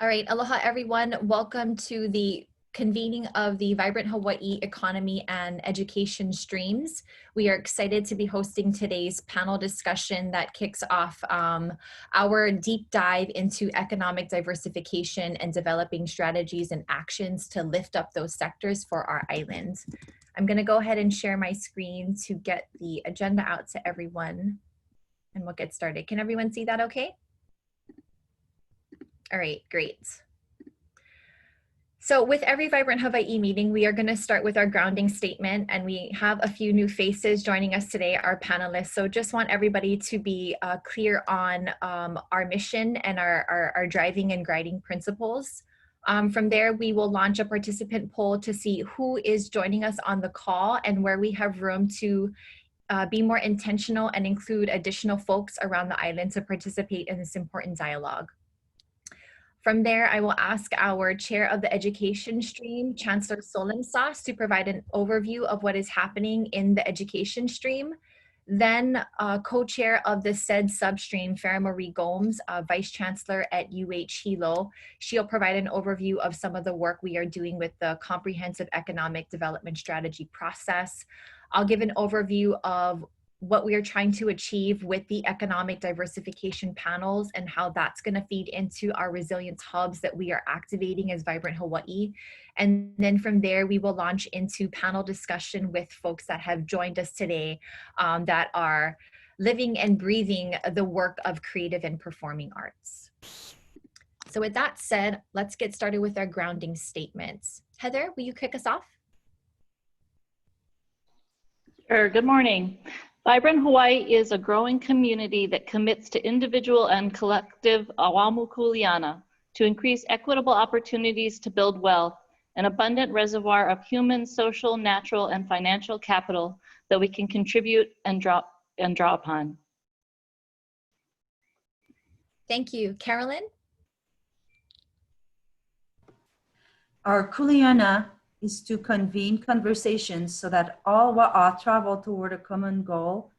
All right, aloha everyone. Welcome to the convening of the Vibrant Hawaii Economy and Education Streams. We are excited to be hosting today's panel discussion that kicks off our deep dive into economic diversification and developing strategies and actions to lift up those sectors for our islands. I'm going to go ahead and share my screen to get the agenda out to everyone, and we'll get started. Can everyone see that okay? All right, great. So with every Vibrant Hawaii meeting, we are going to start with our grounding statement, and we have a few new faces joining us today, our panelists. So just want everybody to be clear on our mission and our driving and guiding principles. From there, we will launch a participant poll to see who is joining us on the call and where we have room to be more intentional and include additional folks around the island to participate in this important dialogue. From there, I will ask our chair of the education stream, Chancellor Solensas, to provide an overview of what is happening in the education stream. Then co-chair of the CEDS substream, Farah Marie Gomes, vice chancellor at UH Hilo. She'll provide an overview of some of the work we are doing with the comprehensive economic development strategy process. I'll give an overview of what we are trying to achieve with the economic diversification panels and how that's going to feed into our resilience hubs that we are activating as Vibrant Hawaii. And then from there, we will launch into panel discussion with folks that have joined us today that are living and breathing the work of creative and performing arts. So with that said, let's get started with our grounding statements. Heather, will you kick us off? Sure, good morning. Vibrant Hawaii is a growing community that commits to individual and collective awamu kuleana to increase equitable opportunities to build wealth, an abundant reservoir of human, social, natural, and financial capital that we can contribute and draw upon. Thank you. Carolyn? Our kuleana is to convene conversations so that all wa'a travel toward a common goal,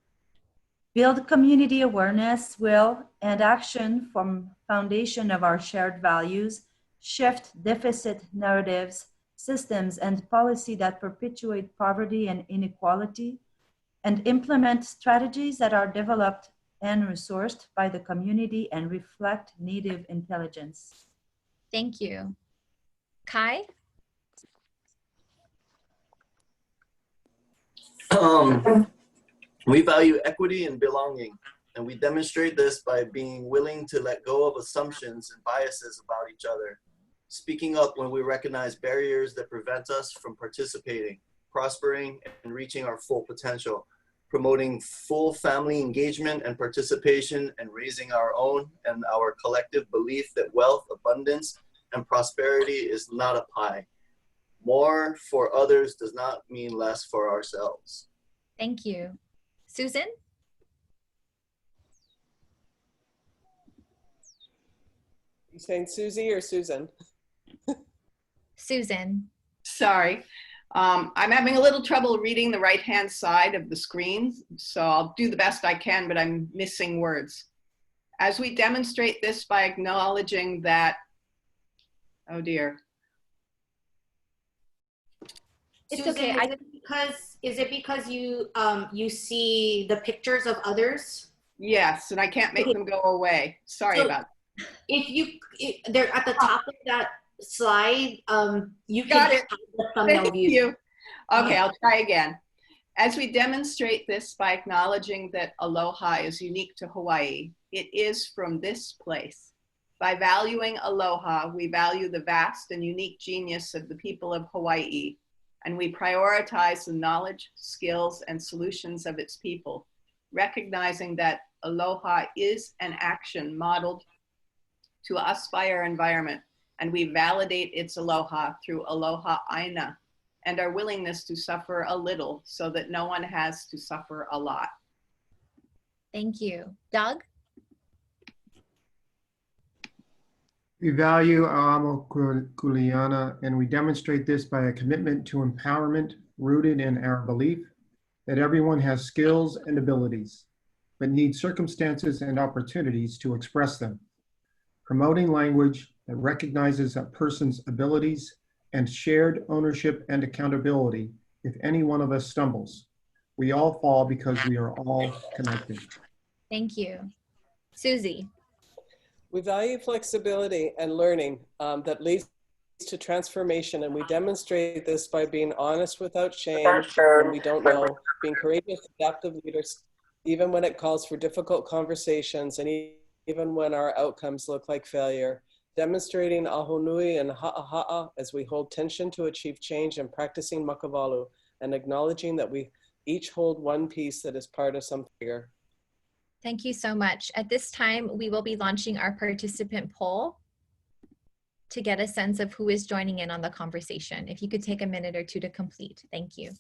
build community awareness, will, and action from foundation of our shared values, shift deficit narratives, systems, and policy that perpetuate poverty and inequality, and implement strategies that are developed and resourced by the community and reflect native intelligence. Thank you. Kai? We value equity and belonging, and we demonstrate this by being willing to let go of assumptions and biases about each other, speaking up when we recognize barriers that prevent us from participating, prospering, and reaching our full potential, promoting full family engagement and participation, and raising our own and our collective belief that wealth, abundance, and prosperity is not a pie. More for others does not mean less for ourselves. Thank you. Susan? You saying Susie or Susan? Susan. Sorry. I'm having a little trouble reading the right-hand side of the screen, so I'll do the best I can, but I'm missing words. As we demonstrate this by acknowledging that, oh dear. It's Susan, okay. Is it because you you see the pictures of others? Yes, and I can't make them go away. Sorry about that. If they're at the top of that slide, you Got can it. the thumbnail Thank view. you. Okay, Yeah. I'll try again. As we demonstrate this by acknowledging that aloha is unique to Hawaii, it is from this place. By valuing aloha, we value the vast and unique genius of the people of Hawaii, and we prioritize the knowledge, skills, and solutions of its people, recognizing that aloha is an action modeled to us by our environment, and we validate its aloha through aloha aina and our willingness to suffer a little so that no one has to suffer a lot. Thank you. Doug? We value our amo kuleana, and we demonstrate this by a commitment to empowerment rooted in our belief that everyone has skills and abilities, but needs circumstances and opportunities to express them. Promoting language, that recognizes a person's abilities and shared ownership and accountability if any one of us stumbles. We all fall because we are all connected. Thank you. Susie. We value flexibility and learning that leads to transformation, and we demonstrate this by being honest without shame when we don't know, being courageous, adaptive leaders, even when it calls for difficult conversations and even when our outcomes look like failure, demonstrating ahonui and ha'aha'a as we hold tension to achieve change, and practicing makavalu, and acknowledging that we each hold one piece that is part of something bigger. Thank you so much. At this time, we will be launching our participant poll to get a sense of who is joining in on the conversation. If you could take a minute or two to complete. Thank you.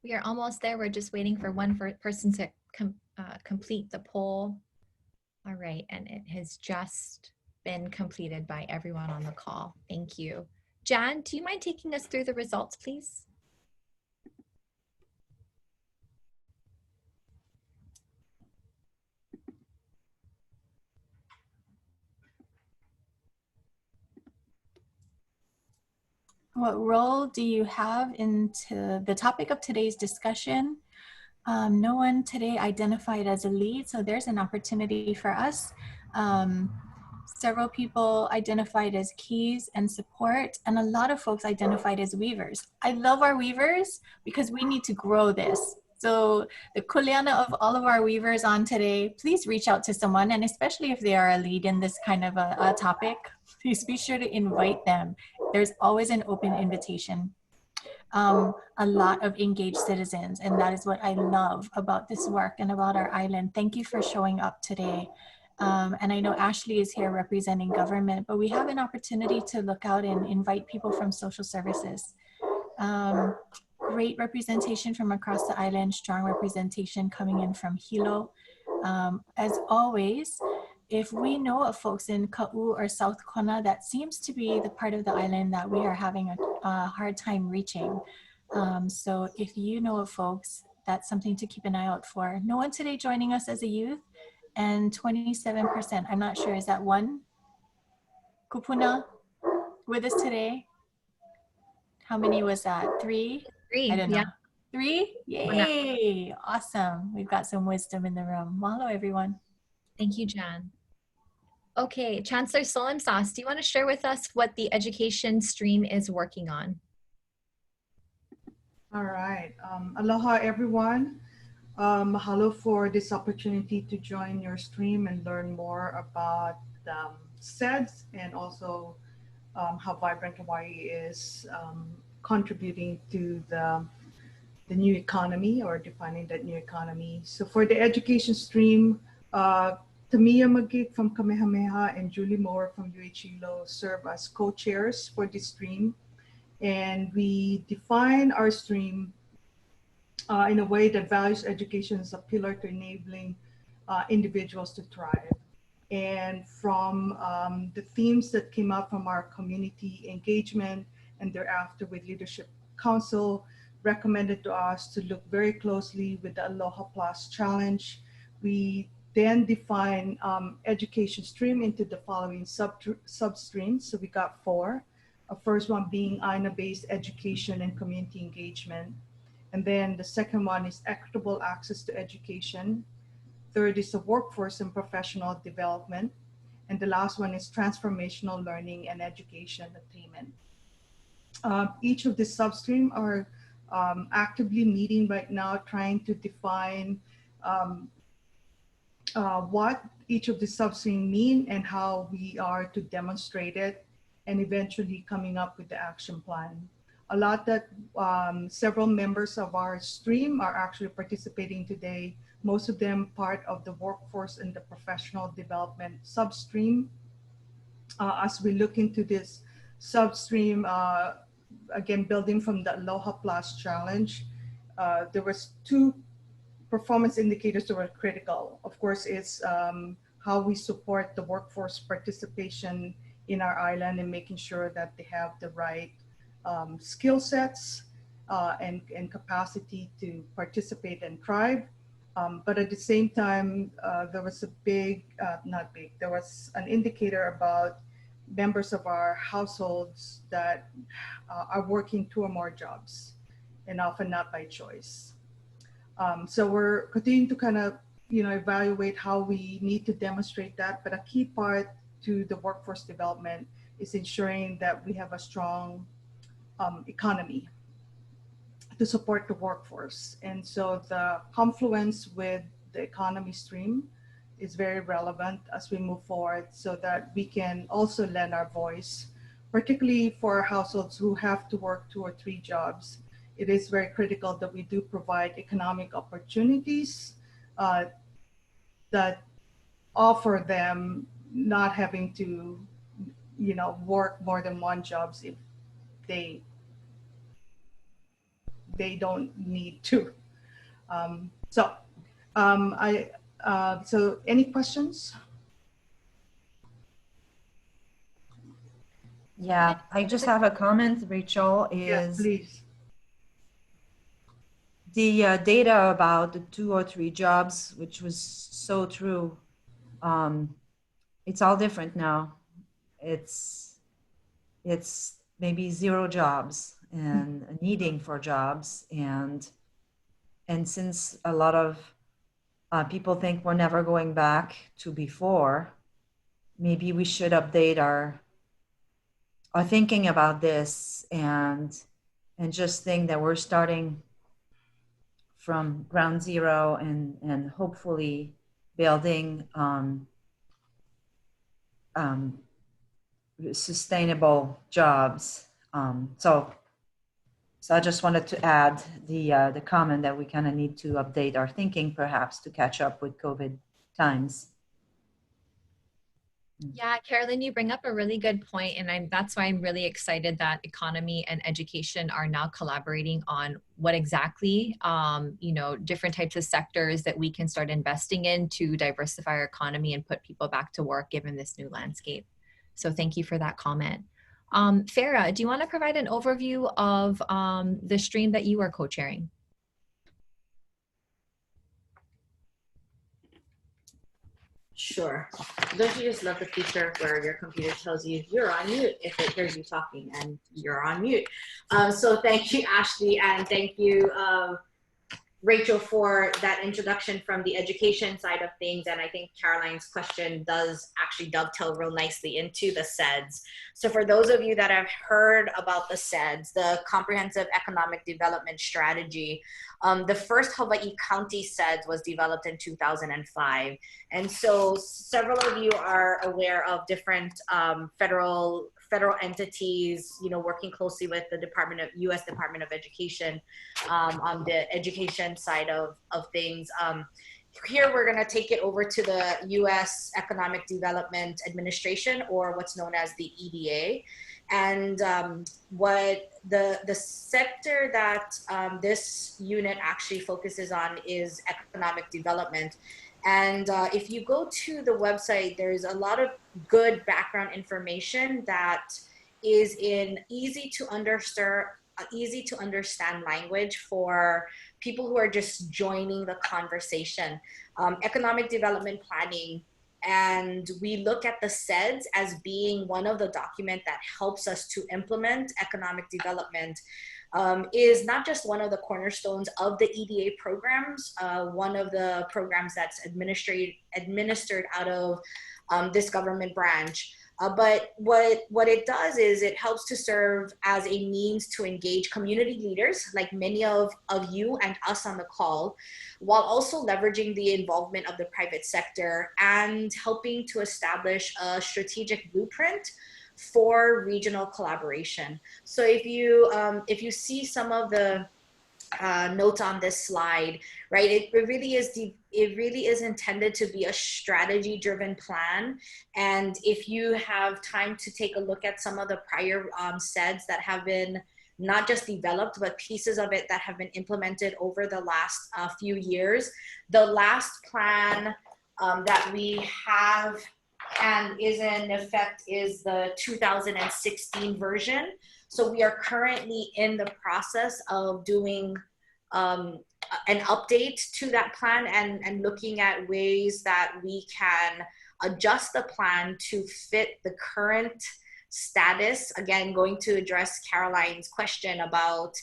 We are almost there. We're just waiting for one person to complete the poll. All right, and it has just been completed by everyone on the call. Thank you. Jan, do you mind taking us through the results, please? What role do you have into the topic of today's discussion? No one today identified as a lead, so there's an opportunity for us. Several people identified as keys and support, and a lot of folks identified as weavers. I love our weavers because we need to grow this. So the kuleana of all of our weavers on today, please reach out to someone, and especially if they are a lead in this kind of a topic, please be sure to invite them. There's always an open invitation. A lot of engaged citizens, and that is what I love about this work and about our island. Thank you for showing up today. And I know Ashley is here representing government, but we have an opportunity to look out and invite people from social services. Great representation from across the island, strong representation coming in from Hilo. As always, if we know of folks in Ka'u or South Kona, that seems to be the part of the island that we are having a hard time reaching. So if you know of folks, that's something to keep an eye out for. No one today joining us as a youth, and 27%, I'm not sure, is that one kupuna with us today? How many was that? Three? Three, I don't know. yeah. 3? Yay, awesome. We've got some wisdom in the room. Mahalo, everyone. Thank you, Jan. Okay, Chancellor Solim Sas, do you want to share with us what the education stream is working on? All right. Aloha, everyone. Mahalo for this opportunity to join your stream and learn more about CEDS and also how Vibrant Hawaii is contributing to the new economy or defining that new economy. So for the education stream, Tamia Magig from Kamehameha and Julie Moore from UH Hilo serve as co-chairs for this stream. And we define our stream in a way that values education as a pillar to enabling individuals to thrive. And from the themes that came up from our community engagement and thereafter with Leadership Council, recommended to us to look very closely with the Aloha Plus Challenge. We then define education stream into the following substreams. So we got 4. First one being AINA-based education and community engagement. And then the second one is equitable access to education. Third is the workforce and professional development. And the last one is transformational learning and education attainment. Each of the substream are actively meeting right now, trying to define what each of the substream mean and how we are to demonstrate it, and eventually coming up with the action plan. A lot that several members of our stream are actually participating today, most of them part of the workforce and the professional development substream. As we look into this substream, again, building from the Aloha Plus challenge, there was 2 performance indicators that were critical. Of course, it's how we support the workforce participation in our island and making sure that they have the right skill sets and capacity to participate and thrive. But at the same time, there was a there was an indicator about members of our households that are working 2 or more jobs, and often not by choice. So we're continuing to kind of, evaluate how we need to demonstrate that. But a key part to the workforce development is ensuring that we have a strong economy to support the workforce. And so the confluence with the economy stream is very relevant as we move forward, so that we can also lend our voice, particularly for households who have to work 2 or 3 jobs. It is very critical that we do provide economic opportunities that offer them not having to, work more than 1 job if they don't need to. So any questions? Yeah, I just have a comment, Rachel, Yes, is please. the data about the 2 or 3 jobs, which was so true. It's all different now. It's maybe 0 jobs and a needing for jobs. And since a lot of people think we're never going back to before, maybe we should update our thinking about this and just think that we're starting from ground zero and hopefully building sustainable jobs. So I just wanted to add the comment that we kind of need to update our thinking, perhaps, to catch up with COVID times. Yeah, Carolyn, you bring up a really good point, and that's why I'm really excited that economy and education are now collaborating on what exactly, different types of sectors that we can start investing in to diversify our economy and put people back to work given this new landscape. So thank you for that comment. Farah, do you want to provide an overview of the stream that you are co-chairing? Sure. Don't you just love the feature where your computer tells you you're on mute if it hears you talking and you're on mute? So thank you, Ashley, and thank you, Rachel, for that introduction from the education side of things. And I think Caroline's question does actually dovetail real nicely into the CEDS. So for those of you that have heard about the CEDS, the Comprehensive Economic Development Strategy, the first Hawaii County CEDS was developed in 2005. And so several of you are aware of different federal entities, working closely with the U.S. Department of Education on the education side of things. Here, we're going to take it over to the U.S. Economic Development Administration, or what's known as the EDA. And what the sector that this unit actually focuses on is economic development. And if you go to the website, there's a lot of good background information that is in easy to understand language for people who are just joining the conversation. Economic development planning, and we look at the CEDS as being one of the documents that helps us to implement economic development. is not just one of the cornerstones of the EDA programs, one of the programs that's administered out of this government branch. But what it does is it helps to serve as a means to engage community leaders, like many of you and us on the call, while also leveraging the involvement of the private sector and helping to establish a strategic blueprint for regional collaboration. So if you see some of the notes on this slide, right? It really is intended to be a strategy-driven plan. And if you have time to take a look at some of the prior CEDS that have been not just developed, but pieces of it that have been implemented over the last few years, the last plan that we have and is in effect is the 2016 version. So we are currently in the process of doing an update to that plan and looking at ways that we can adjust the plan to fit the current status. Again, going to address Caroline's question about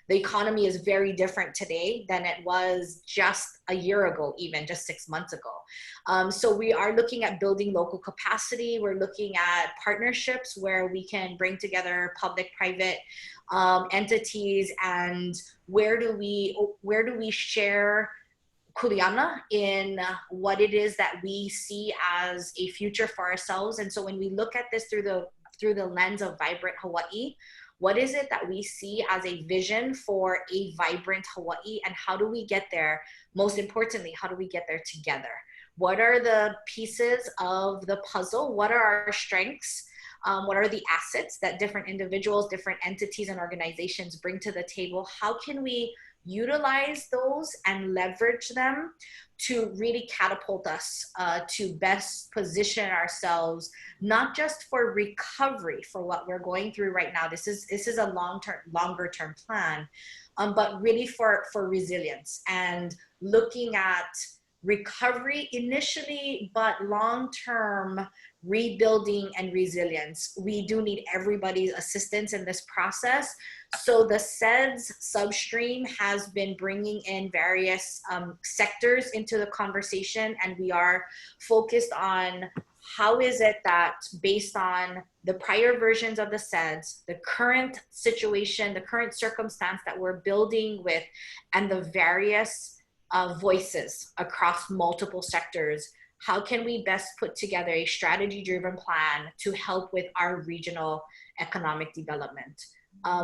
the economy is very different today than it was just a year ago, even just 6 months ago. So we are looking at building local capacity. We're looking at partnerships where we can bring together public-private entities, and where do we share Kuleana in what it is that we see as a future for ourselves. And so when we look at this through the lens of Vibrant Hawaii, what is it that we see as a vision for a vibrant Hawaii, and how do we get there? Most importantly, how do we get there together? What are the pieces of the puzzle? What are our strengths? What are the assets that different individuals, different entities and organizations bring to the table? How can we utilize those and leverage them to really catapult us to best position ourselves, not just for recovery for what we're going through right now. This is a longer term plan, but really for resilience and looking at recovery initially, but long-term rebuilding and resilience. We do need everybody's assistance in this process. So the CEDS substream has been bringing in various sectors into the conversation, and we are focused on how is it that based on the prior versions of the CEDS, the current situation, the current circumstance that we're building with, and the various voices across multiple sectors, how can we best put together a strategy-driven plan to help with our regional economic development?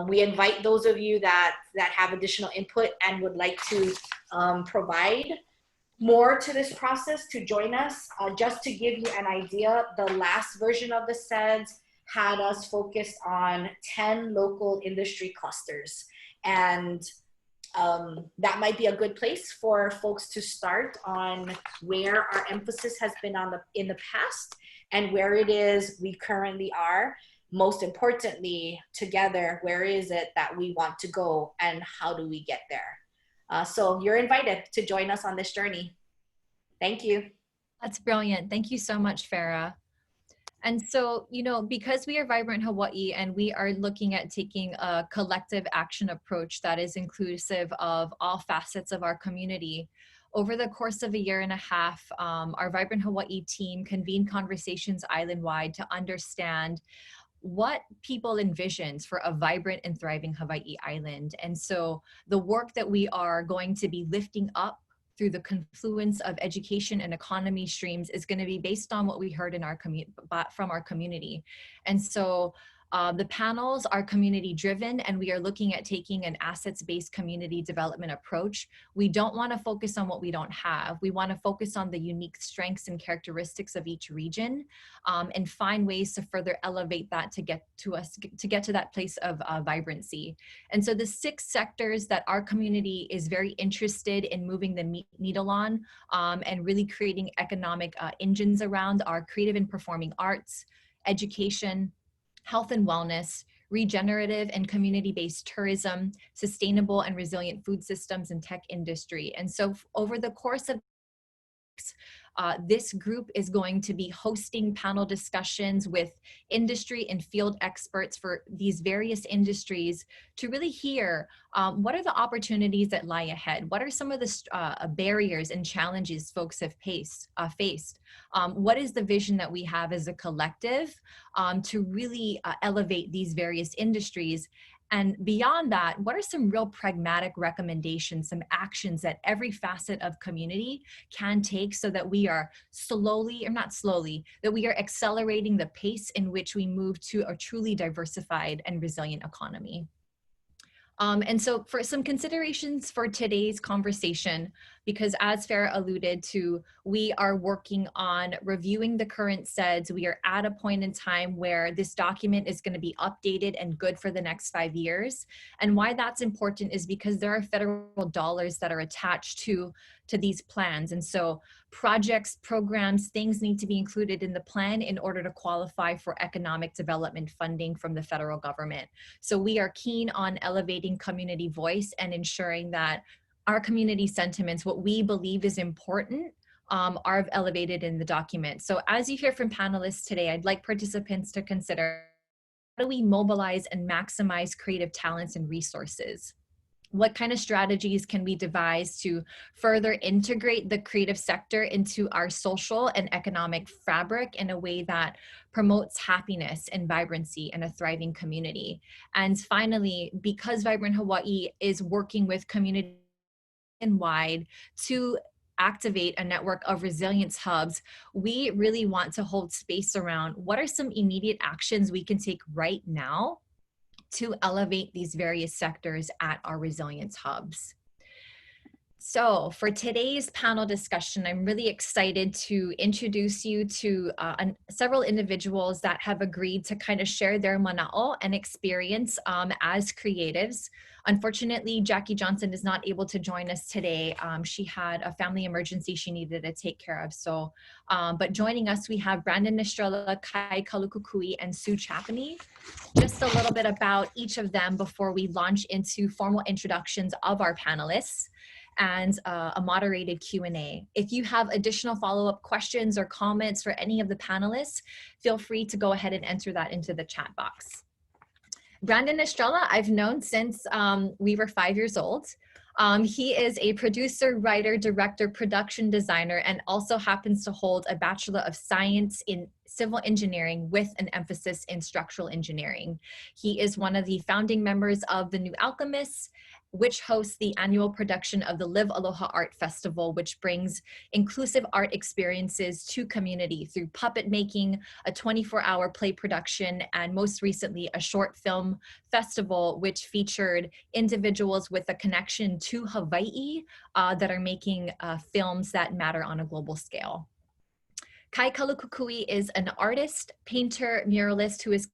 We invite those of you that have additional input and would like to provide more to this process to join us. Just to give you an idea, the last version of the CEDS had us focused on 10 local industry clusters. And that might be a good place for folks to start on where our emphasis has been in the past and where it is we currently are. Most importantly, together, where is it that we want to go and how do we get there? So you're invited to join us on this journey. Thank you. That's brilliant. Thank you so much, Farah. And so, you know, because we are Vibrant Hawaii and we are looking at taking a collective action approach that is inclusive of all facets of our community, over the course of a year and a half, our Vibrant Hawaii team convened conversations island-wide to understand what people envisions for a vibrant and thriving Hawaii island. And so the work that we are going to be lifting up through the confluence of education and economy streams is going to be based on what we heard in from our community. And so the panels are community driven, and we are looking at taking an assets-based community development approach. We don't want to focus on what we don't have. We want to focus on the unique strengths and characteristics of each region, and find ways to further elevate that to get to that place of vibrancy. And so the 6 sectors that our community is very interested in moving the needle on, and really creating economic engines around, are creative and performing arts, education, health and wellness, regenerative and community-based tourism, sustainable and resilient food systems, and tech industry. And so over the course of This group is going to be hosting panel discussions with industry and field experts for these various industries to really hear what are the opportunities that lie ahead? What are some of the barriers and challenges folks have faced? What is the vision that we have as a collective to really elevate these various industries? And beyond that, what are some real pragmatic recommendations, some actions that every facet of community can take so that we are that we are accelerating the pace in which we move to a truly diversified and resilient economy? And so for some considerations for today's conversation, because as Farah alluded to, we are working on reviewing the current CEDS. We are at a point in time where this document is going to be updated and good for the next 5 years. And why that's important is because there are federal dollars that are attached to these plans. And so projects, programs, things need to be included in the plan in order to qualify for economic development funding from the federal government. So we are keen on elevating community voice and ensuring that our community sentiments, what we believe is important, are elevated in the document. So as you hear from panelists today, I'd like participants to consider, how do we mobilize and maximize creative talents and resources? What kind of strategies can we devise to further integrate the creative sector into our social and economic fabric in a way that promotes happiness and vibrancy in a thriving community? And finally, because Vibrant Hawaii is working with community wide to activate a network of resilience hubs, we really want to hold space around what are some immediate actions we can take right now to elevate these various sectors at our resilience hubs. So for today's panel discussion, I'm really excited to introduce you to several individuals that have agreed to kind of share their mana'o and experience as creatives. Unfortunately, Jackie Johnson is not able to join us today. She had a family emergency she needed to take care of. So, but joining us, we have Brandon Nestrella, Kai Kalukukui, and Sue Chapney. Just a little bit about each of them before we launch into formal introductions of our panelists and a moderated Q&A. If you have additional follow-up questions or comments for any of the panelists, feel free to go ahead and enter that into the chat box. Brandon Estrella, I've known since we were 5 years old. He is a producer, writer, director, production designer, and also happens to hold a Bachelor of Science in Civil Engineering with an emphasis in structural engineering. He is one of the founding members of the New Alchemists, which hosts the annual production of the Live Aloha Art Festival, which brings inclusive art experiences to community through puppet making, a 24-hour play production, and most recently a short film festival, which featured individuals with a connection to Hawaii that are making films that matter on a global scale. Kai Kalukukui is an artist, painter, muralist who is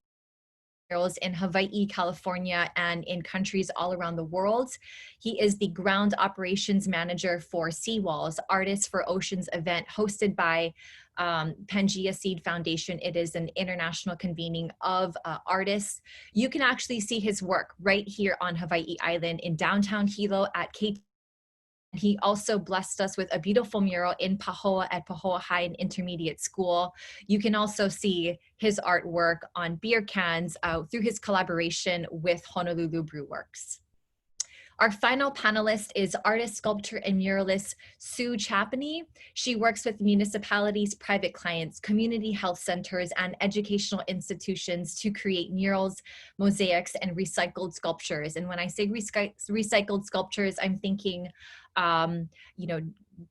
murals in Hawaii, California, and in countries all around the world. He is the ground operations manager for Seawalls, Artists for Oceans event hosted by Pangea Seed Foundation. It is an international convening of artists. You can actually see his work right here on Hawaii Island in downtown Hilo at K. He also blessed us with a beautiful mural in Pahoa at Pahoa High and Intermediate School. You can also see his artwork on beer cans through his collaboration with Honolulu Brew Works. Our final panelist is artist, sculptor, and muralist Sue Chapney. She works with municipalities, private clients, community health centers, and educational institutions to create murals, mosaics, and recycled sculptures. And when I say recycled sculptures, I'm thinking,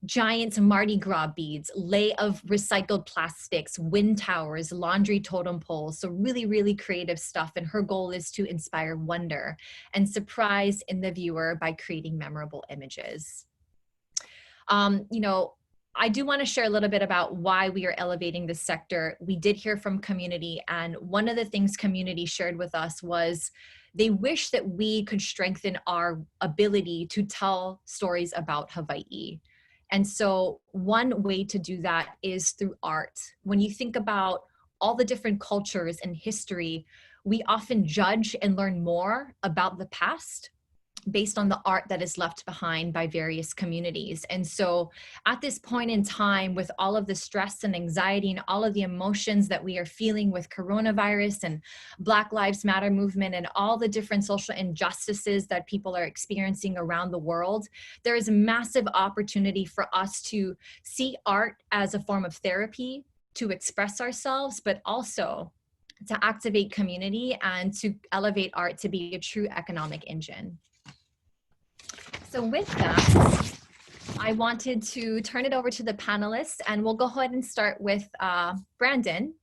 giant Mardi Gras beads, lei of recycled plastics, wind towers, laundry totem poles. So really, really creative stuff. And her goal is to inspire wonder and surprise in the viewer by creating memorable images. I do want to share a little bit about why we are elevating this sector. We did hear from community, and one of the things community shared with us was they wish that we could strengthen our ability to tell stories about Hawaii. And so one way to do that is through art. When you think about all the different cultures and history, we often judge and learn more about the past based on the art that is left behind by various communities. And so at this point in time, with all of the stress and anxiety and all of the emotions that we are feeling with coronavirus and Black Lives Matter movement and all the different social injustices that people are experiencing around the world, there is a massive opportunity for us to see art as a form of therapy, to express ourselves, but also to activate community and to elevate art to be a true economic engine. So with that, I wanted to turn it over to the panelists, and we'll go ahead and start with Brandon.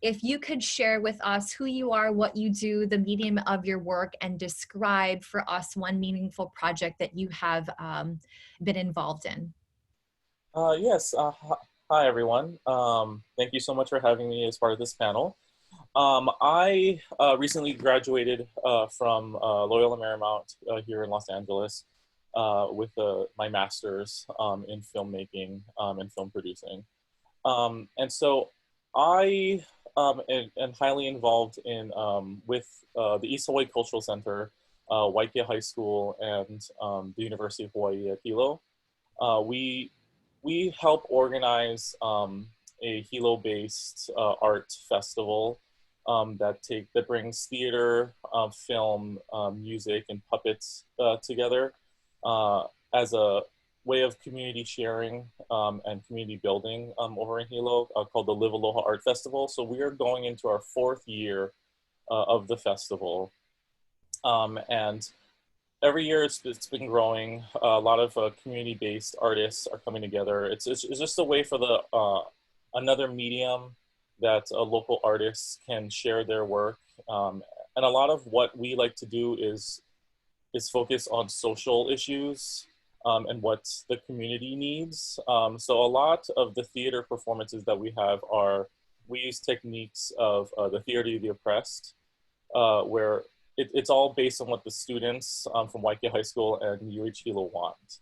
If you could share with us who you are, what you do, the medium of your work, and describe for us one meaningful project that you have been involved in. Yes, hi everyone. Thank you so much for having me as part of this panel. I recently graduated from Loyola Marymount here in Los Angeles with my master's in filmmaking and film producing. And so I am highly involved in with the East Hawaii Cultural Center, Waikia High School, and the University of Hawaii at Hilo. We help organize a Hilo-based art festival that brings theater, film, music, and puppets together as a way of community sharing and community building over in Hilo called the Live Aloha Art Festival. So we are going into our 4th year of the festival. And every year it's been growing. A lot of community-based artists are coming together. It's just a way for the another medium that local artists can share their work. And a lot of what we like to do is focus on social issues and what the community needs. So a lot of the theater performances that we have we use techniques of the theater of the oppressed, where it's all based on what the students from Waikia High School and UH Hilo want.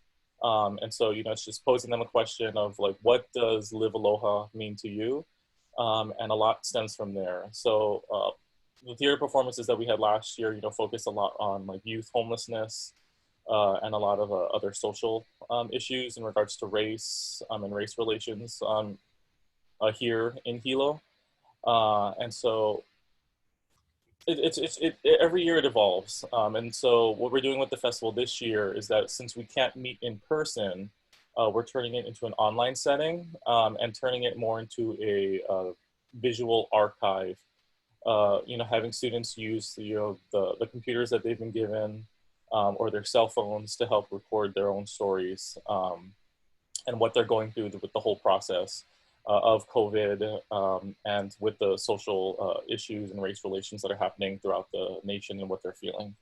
And so, it's just posing them a question of like, what does Live Aloha mean to you? And a lot stems from there. So the theater performances that we had last year, focused a lot on like youth homelessness and a lot of other social issues in regards to race and race relations here in Hilo. And so every year it evolves. And so what we're doing with the festival this year is that since we can't meet in person, we're turning it into an online setting and turning it more into a visual archive. Having students use the computers that they've been given or their cell phones to help record their own stories and what they're going through with the whole process of COVID and with the social issues and race relations that are happening throughout the nation and what they're feeling.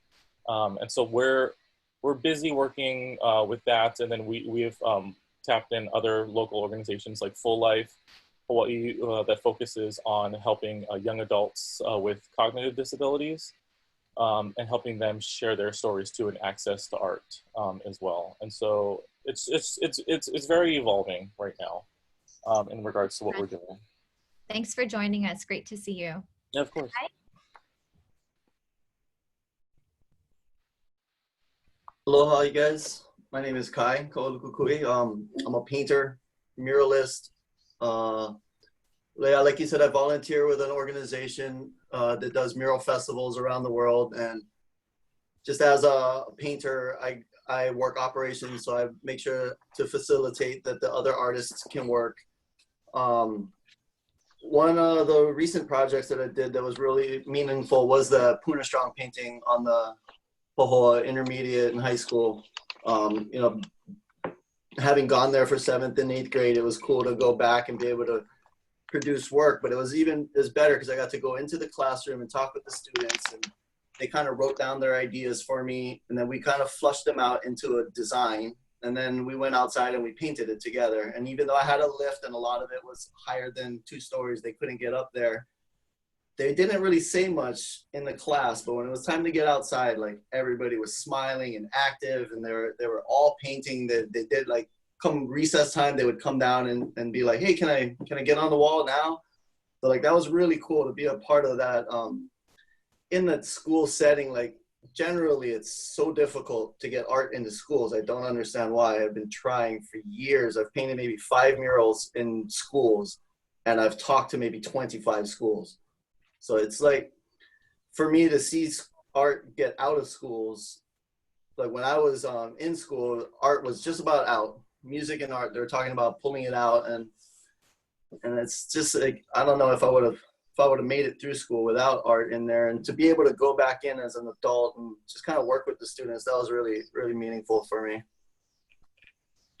And so we're busy working with that, and then we've tapped in other local organizations like Full Life Hawaii that focuses on helping young adults with cognitive disabilities and helping them share their stories too and access to art as well. And so it's very evolving right now in regards to what we're doing. Thanks for joining us. Great to see you. Yeah, of course. Aloha, you guys. My name is Kai Ko'olukukui. I'm a painter, muralist. Like you said, I volunteer with an organization that does mural festivals around the world. And just as a painter, I work operations, so I make sure to facilitate that the other artists can work. One of the recent projects that I did that was really meaningful was the Puna Strong painting on the Pahoa Intermediate and High School. Having gone there for 7th and 8th grade, it was cool to go back and be able to produce work, but it was better because I got to go into the classroom and talk with the students, and they kind of wrote down their ideas for me, and then we kind of flushed them out into a design, and then we went outside and we painted it together. And even though I had a lift and a lot of it was higher than 2 stories, they couldn't get up there. They didn't really say much in the class, but when it was time to get outside, like everybody was smiling and active, and they were all painting. They did, like, come recess time, they would come down and be like, hey, can I get on the wall now? So like that was really cool to be a part of that in that school setting. Like generally it's so difficult to get art into schools. I don't understand why. I've been trying for years. I've painted maybe 5 murals in schools, and I've talked to maybe 25 schools. So it's like, for me to see art get out of schools, like when I was in school, art was just about out. Music and art, they were talking about pulling it out, and it's just like, I don't know if I would have made it through school without art in there, and to be able to go back in as an adult and just kind of work with the students, that was really, really meaningful for me.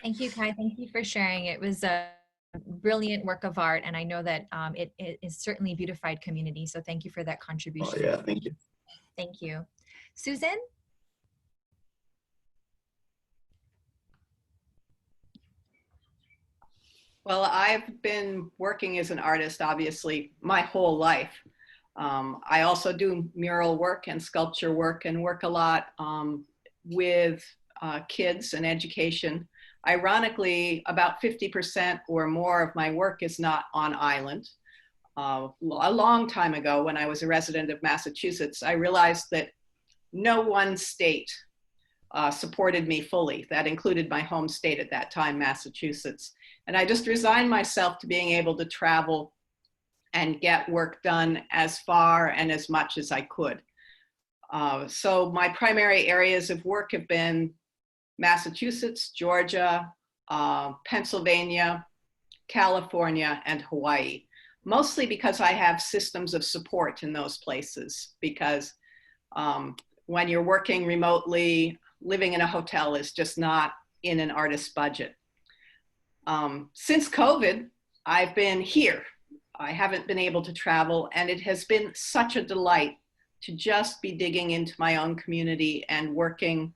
Thank you, Kai. Thank you for sharing. It was a brilliant work of art, and I know that it is certainly beautified community. So thank you for that contribution. Oh, yeah, thank you. Thank you. Susan? Well, I've been working as an artist, obviously, my whole life. I also do mural work and sculpture work, and work a lot with kids and education. Ironically, about 50% or more of my work is not on island. A long time ago, when I was a resident of Massachusetts, I realized that no one state supported me fully. That included my home state at that time, Massachusetts. And I just resigned myself to being able to travel and get work done as far and as much as I could. So my primary areas of work have been Massachusetts, Georgia, Pennsylvania, California, and Hawaii. Mostly because I have systems of support in those places, because when you're working remotely, living in a hotel is just not in an artist's budget. Since COVID, I've been here. I haven't been able to travel, and it has been such a delight to just be digging into my own community and working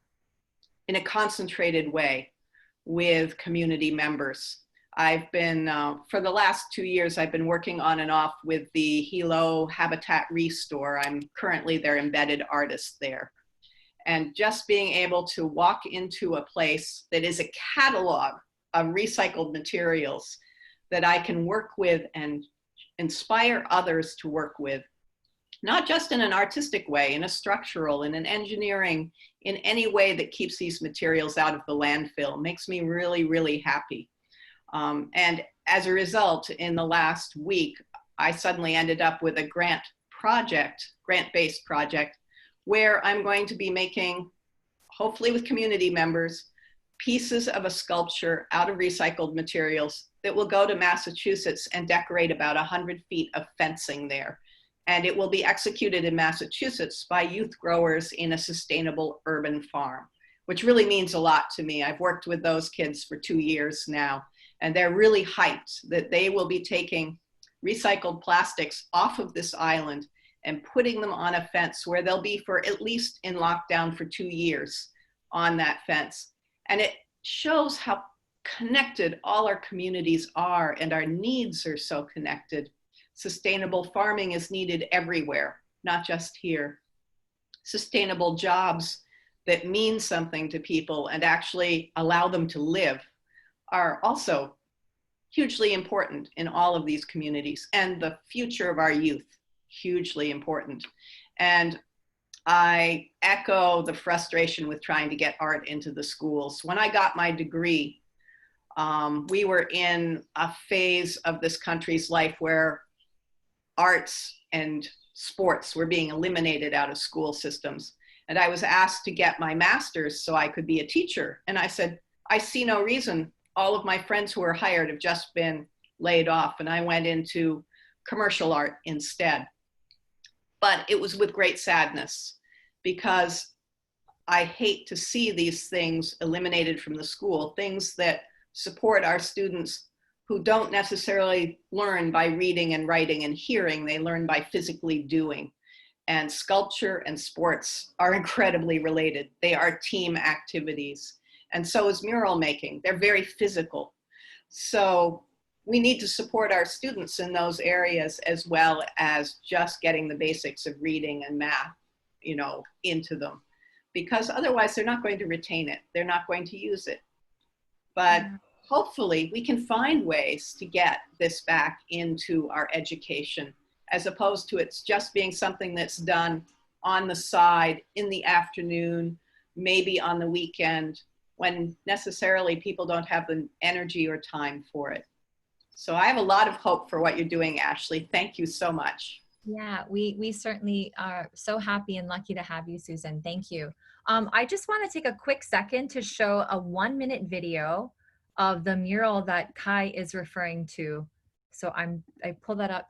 in a concentrated way with community members. I've been, for the last 2 years, I've been working on and off with the Hilo Habitat Restore. I'm currently their embedded artist there. And just being able to walk into a place that is a catalog of recycled materials that I can work with and inspire others to work with, not just in an artistic way, in a structural, in an engineering, in any way that keeps these materials out of the landfill, makes me really, really happy. And as a result, in the last week, I suddenly ended up with a grant-based project, where I'm going to be making, hopefully with community members, pieces of a sculpture out of recycled materials that will go to Massachusetts and decorate about 100 feet of fencing there. And it will be executed in Massachusetts by youth growers in a sustainable urban farm, which really means a lot to me. I've worked with those kids for 2 years now, and they're really hyped that they will be taking recycled plastics off of this island and putting them on a fence where they'll be for at least in lockdown for 2 years on that fence. And it shows how connected all our communities are, and our needs are so connected. Sustainable farming is needed everywhere, not just here. Sustainable jobs that mean something to people and actually allow them to live are also hugely important in all of these communities, and the future of our youth, hugely important. And I echo the frustration with trying to get art into the schools. When I got my degree, we were in a phase of this country's life where arts and sports were being eliminated out of school systems. And I was asked to get my master's so I could be a teacher. And I said, I see no reason. All of my friends who were hired have just been laid off. And I went into commercial art instead. But it was with great sadness, because I hate to see these things eliminated from the school, things that support our students who don't necessarily learn by reading and writing and hearing, they learn by physically doing. And sculpture and sports are incredibly related. They are team activities. And so is mural making. They're very physical. So we need to support our students in those areas, as well as just getting the basics of reading and math, you know, into them, because otherwise they're not going to retain it. They're not going to use it. But hopefully we can find ways to get this back into our education, as opposed to it's just being something that's done on the side in the afternoon, maybe on the weekend, when necessarily people don't have the energy or time for it. So I have a lot of hope for what you're doing, Ashley. Thank you so much. Yeah, we certainly are so happy and lucky to have you, Susan. Thank you. I just want to take a quick second to show a 1-minute video of the mural that Kai is referring to. So I pull that up.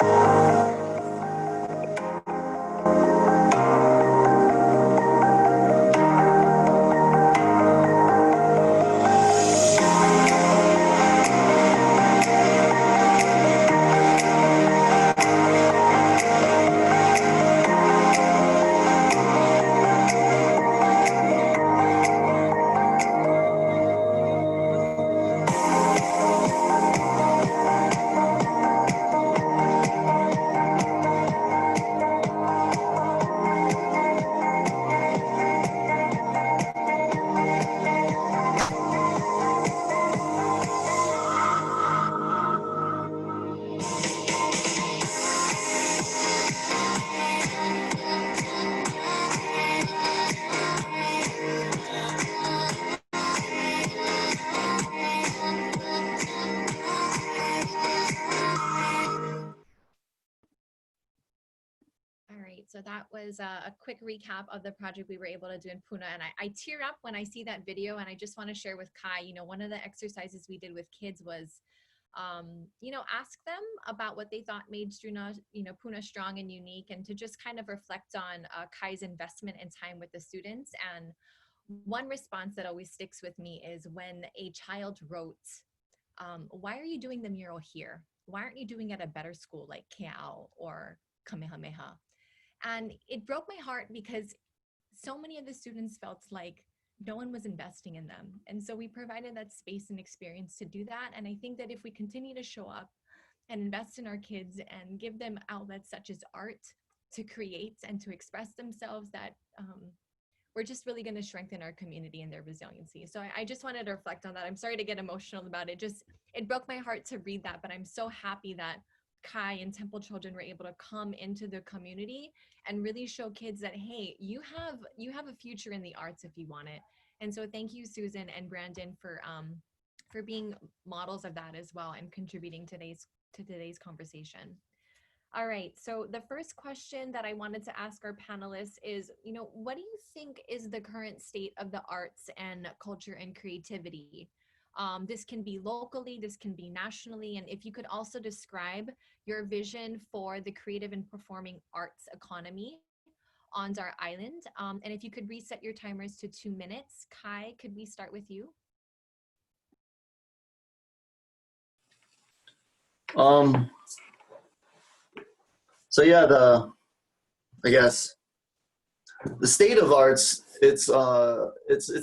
So that was a quick recap of the project we were able to do in Puna. And I tear up when I see that video. And I just want to share with Kai, you know, one of the exercises we did with kids was, you know, ask them about what they thought made Puna strong and unique, and to just kind of reflect on Kai's investment and time with the students. And one response that always sticks with me is when a child wrote, why are you doing the mural here? Why aren't you doing it at a better school like Keao or Kamehameha? And it broke my heart because so many of the students felt like no one was investing in them. And so we provided that space and experience to do that. And I think that if we continue to show up and invest in our kids and give them outlets such as art to create and to express themselves, that we're just really going to strengthen our community and their resiliency. So I just wanted to reflect on that. I'm sorry to get emotional about it. It broke my heart to read that, but I'm so happy that Kai and Temple children were able to come into the community and really show kids that, hey, you have a future in the arts if you want it. And so thank you, Susan and Brandon, for being models of that as well and contributing to today's conversation. All right, so the first question that I wanted to ask our panelists is, you know, what do you think is the current state of the arts and culture and creativity? This can be locally, this can be nationally, and if you could also describe your vision for the creative and performing arts economy on our island. And if you could reset your timers to 2 minutes. Kai, could we start with you? So yeah, I guess the state of arts, it's a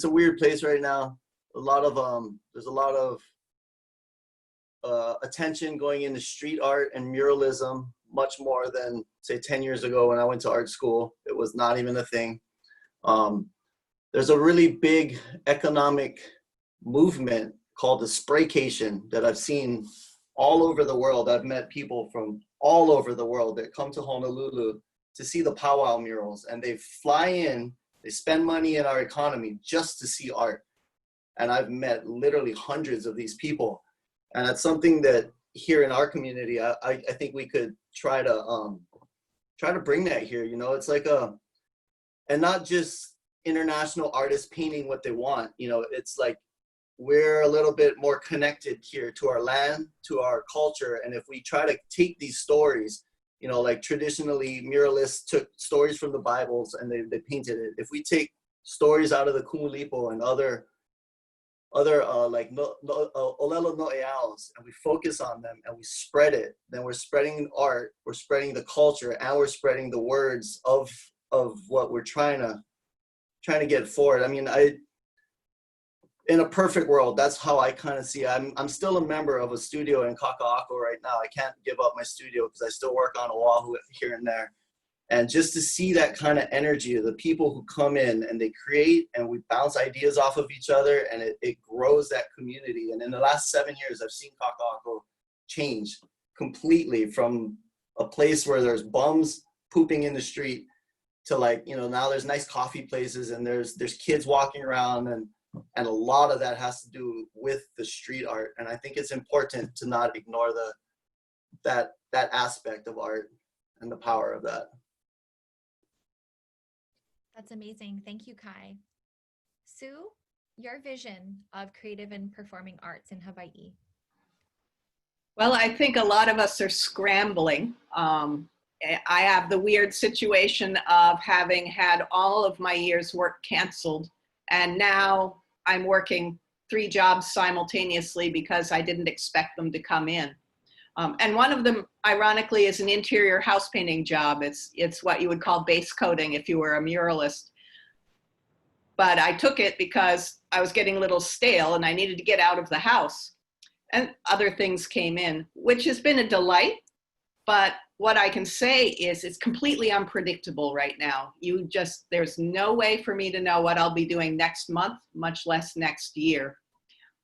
weird place right now. There's a lot of attention going into street art and muralism, much more than say 10 years ago when I went to art school. It was not even a thing. There's a really big economic movement called the spraycation that I've seen all over the world. I've met people from all over the world that come to Honolulu to see the powwow murals, and they fly in, they spend money in our economy just to see art. And I've met literally hundreds of these people. And that's something that here in our community, I think we could try to bring that here. You know, it's like and not just international artists painting what they want. You know, it's like we're a little bit more connected here to our land, to our culture. And if we try to take these stories, you know, like traditionally muralists took stories from the Bibles and they painted it. If we take stories out of the Kumulipo and other like Olelo No'eaus, and we focus on them and we spread it, then we're spreading art, we're spreading the culture, and we're spreading the words of what we're trying to get forward. I mean, in a perfect world, that's how I kind of see it. I'm still a member of a studio in Kaka'ako right now. I can't give up my studio because I still work on Oahu here and there. And just to see that kind of energy of the people who come in and they create and we bounce ideas off of each other, and it grows that community. And in the last 7 years, I've seen Kaka'ako change completely from a place where there's bums pooping in the street to like, now there's nice coffee places and there's kids walking around, and a lot of that has to do with the street art. And I think it's important to not ignore that aspect of art and the power of that. That's amazing. Thank you, Kai. Sue, your vision of creative and performing arts in Hawaii. Well, I think a lot of us are scrambling. I have the weird situation of having had all of my year's work canceled, and now I'm working 3 jobs simultaneously because I didn't expect them to come in. And one of them, ironically, is an interior house painting job. It's what you would call base coating if you were a muralist. But I took it because I was getting a little stale and I needed to get out of the house. And other things came in, which has been a delight. But what I can say is it's completely unpredictable right now. There's no way for me to know what I'll be doing next month, much less next year.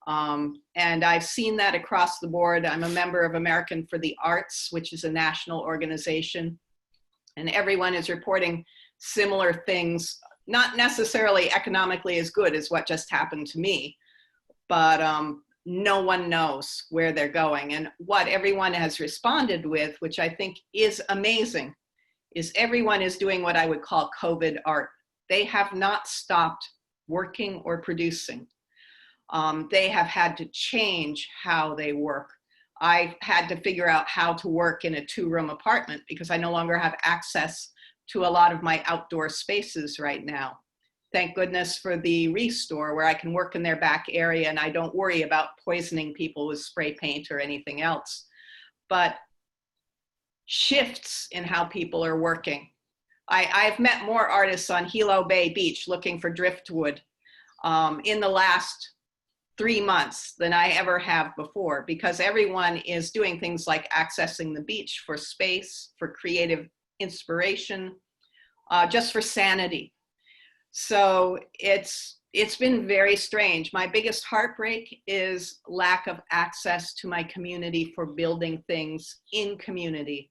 And I've seen that across the board. I'm a member of American for the Arts, which is a national organization. And everyone is reporting similar things, not necessarily economically as good as what just happened to me, but no one knows where they're going. And what everyone has responded with, which I think is amazing, is everyone is doing what I would call COVID art. They have not stopped working or producing. They have had to change how they work. I've had to figure out how to work in a 2-room apartment because I no longer have access to a lot of my outdoor spaces right now. Thank goodness for the Restore, where I can work in their back area and I don't worry about poisoning people with spray paint or anything else. But shifts in how people are working. I've met more artists on Hilo Bay Beach looking for driftwood in the last 3 months than I ever have before, because everyone is doing things like accessing the beach for space, for creative inspiration, just for sanity. So it's been very strange. My biggest heartbreak is lack of access to my community for building things in community.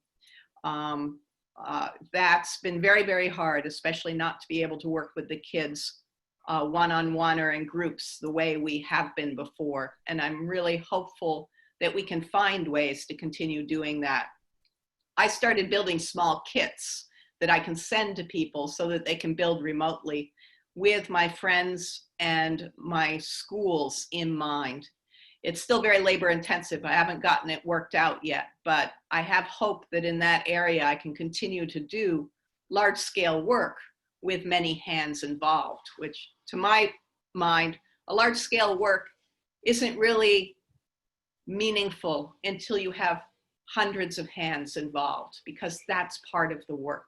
That's been very, very hard, especially not to be able to work with the kids one-on-one or in groups the way we have been before. And I'm really hopeful that we can find ways to continue doing that. I started building small kits that I can send to people so that they can build remotely with my friends and my schools in mind. It's still very labor intensive. I haven't gotten it worked out yet, but I have hope that in that area I can continue to do large scale work with many hands involved, which to my mind, a large scale work isn't really meaningful until you have hundreds of hands involved, because that's part of the work.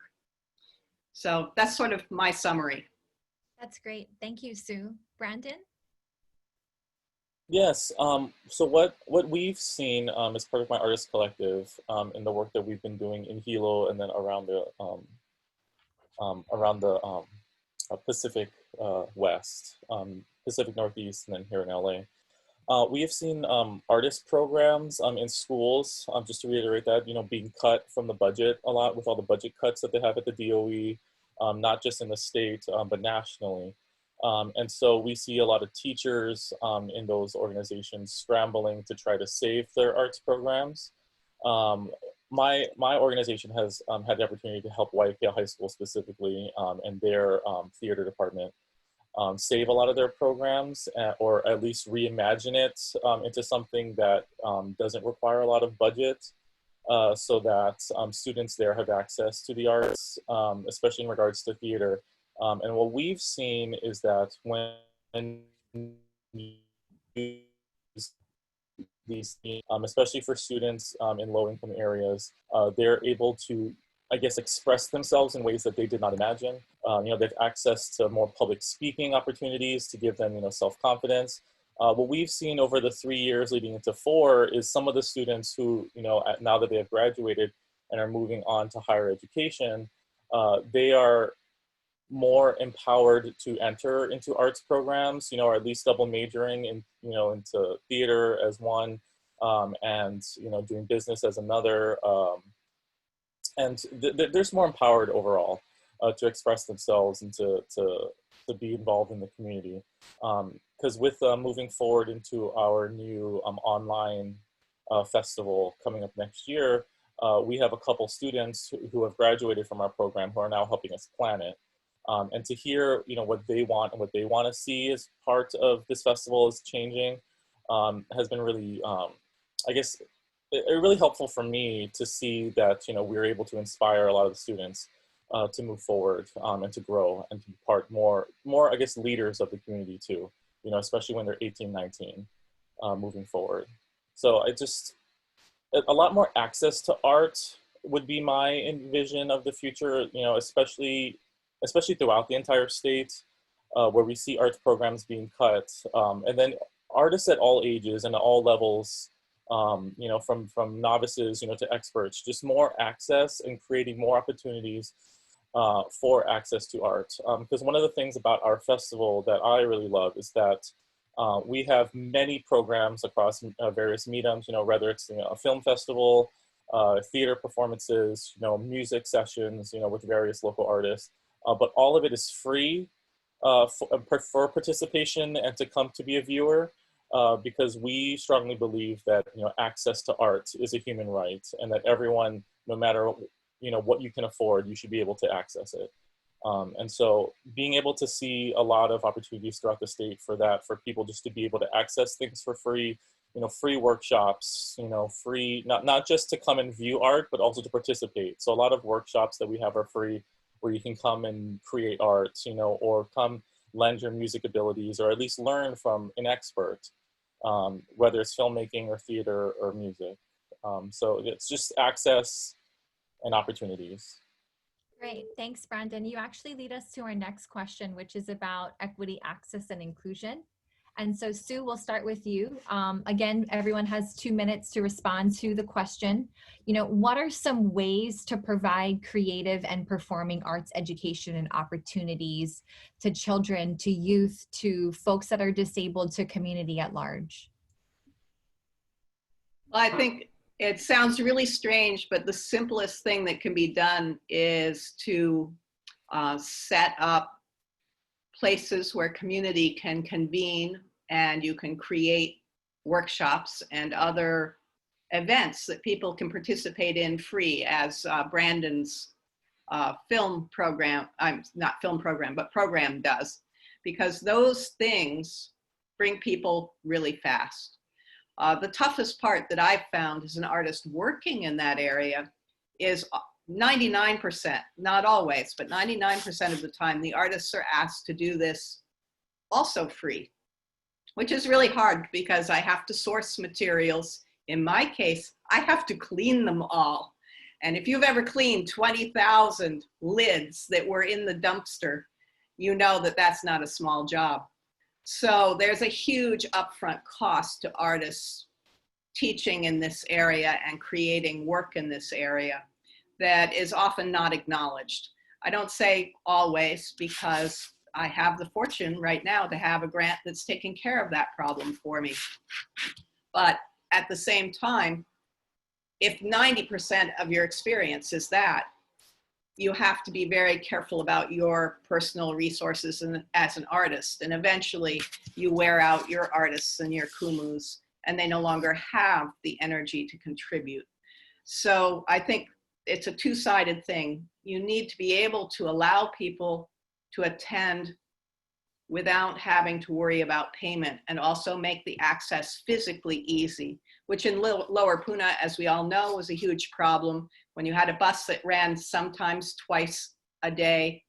So that's sort of my summary. That's great. Thank you, Sue. Brandon? Yes. So what we've seen as part of my artist collective in the work that we've been doing in Hilo and then around the Pacific West, Pacific Northeast, and then here in LA. We have seen artist programs in schools, just to reiterate that, being cut from the budget a lot with all the budget cuts that they have at the DOE, not just in the state, but nationally. And so we see a lot of teachers in those organizations scrambling to try to save their arts programs. My organization has had the opportunity to help Waiakea High School specifically and their theater department save a lot of their programs, or at least reimagine it into something that doesn't require a lot of budget, so that students there have access to the arts, especially in regards to theater. And what we've seen is that when you use these themes, especially for students in low-income areas, they're able to, I guess, express themselves in ways that they did not imagine. They have access to more public speaking opportunities to give them, self-confidence. What we've seen over the 3 years leading into 4 is some of the students who, now that they have graduated and are moving on to higher education, they are more empowered to enter into arts programs, or at least double majoring in, into theater as one, and, doing business as another. And there's more empowered overall. to express themselves and to be involved in the community. Because with moving forward into our new online festival coming up next year, we have a couple students who have graduated from our program who are now helping us plan it. And to hear, what they want and what they want to see as part of this festival is changing has been really, I guess, really helpful for me to see that, we're able to inspire a lot of the students to move forward and to grow and to be more, I guess, leaders of the community too, especially when they're 18, 19, moving forward. So a lot more access to art would be my envision of the future, especially throughout the entire state, where we see arts programs being cut. And then artists at all ages and at all levels, from novices, to experts, just more access and creating more opportunities for access to art. Because one of the things about our festival that I really love is that we have many programs across various mediums, whether it's a film festival, theater performances, music sessions, with various local artists. But all of it is free for participation and to come to be a viewer, because we strongly believe that access to art is a human right, and that everyone, no matter what you can afford, you should be able to access it. And so being able to see a lot of opportunities throughout the state for people just to be able to access things for free, free workshops, free, not just to come and view art, but also to participate. So a lot of workshops that we have are free, where you can come and create art, or come lend your music abilities, or at least learn from an expert, whether it's filmmaking or theater or music. So it's just access and opportunities. Great, thanks, Brandon. You actually lead us to our next question, which is about equity, access, and inclusion. And so Sue, we'll start with you. Again, everyone has 2 minutes to respond to the question. What are some ways to provide creative and performing arts education and opportunities to children, to youth, to folks that are disabled, to community at large? Well, I think it sounds really strange, but the simplest thing that can be done is to set up places where community can convene, and you can create workshops and other events that people can participate in free, as Brandon's film program, not film program, but program does, because those things bring people really fast. The toughest part that I've found as an artist working in that area is 99%, not always, but 99% of the time, the artists are asked to do this also free, which is really hard because I have to source materials. In my case, I have to clean them all. And if you've ever cleaned 20,000 lids that were in the dumpster, you know that that's not a small job. So there's a huge upfront cost to artists teaching in this area and creating work in this area that is often not acknowledged. I don't say always, because I have the fortune right now to have a grant that's taking care of that problem for me. But at the same time, if 90% of your experience is that, you have to be very careful about your personal resources as an artist. And eventually you wear out your artists and your kumus, and they no longer have the energy to contribute. So I think it's a two-sided thing. You need to be able to allow people to attend without having to worry about payment, and also make the access physically easy, which in Lower Puna, as we all know, was a huge problem. When you had a bus that ran sometimes twice a day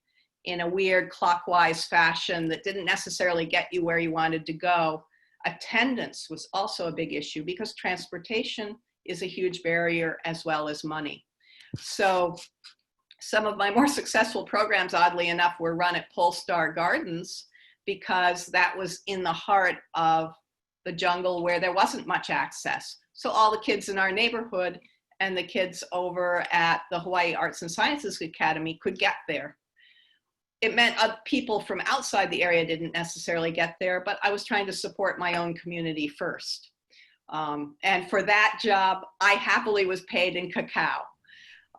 in a weird clockwise fashion that didn't necessarily get you where you wanted to go, attendance was also a big issue, because transportation is a huge barrier as well as money. So some of my more successful programs, oddly enough, were run at Polestar Gardens, because that was in the heart of the jungle where there wasn't much access. So all the kids in our neighborhood and the kids over at the Hawaii Arts and Sciences Academy could get there. It meant people from outside the area didn't necessarily get there, but I was trying to support my own community first. And for that job, I happily was paid in cacao.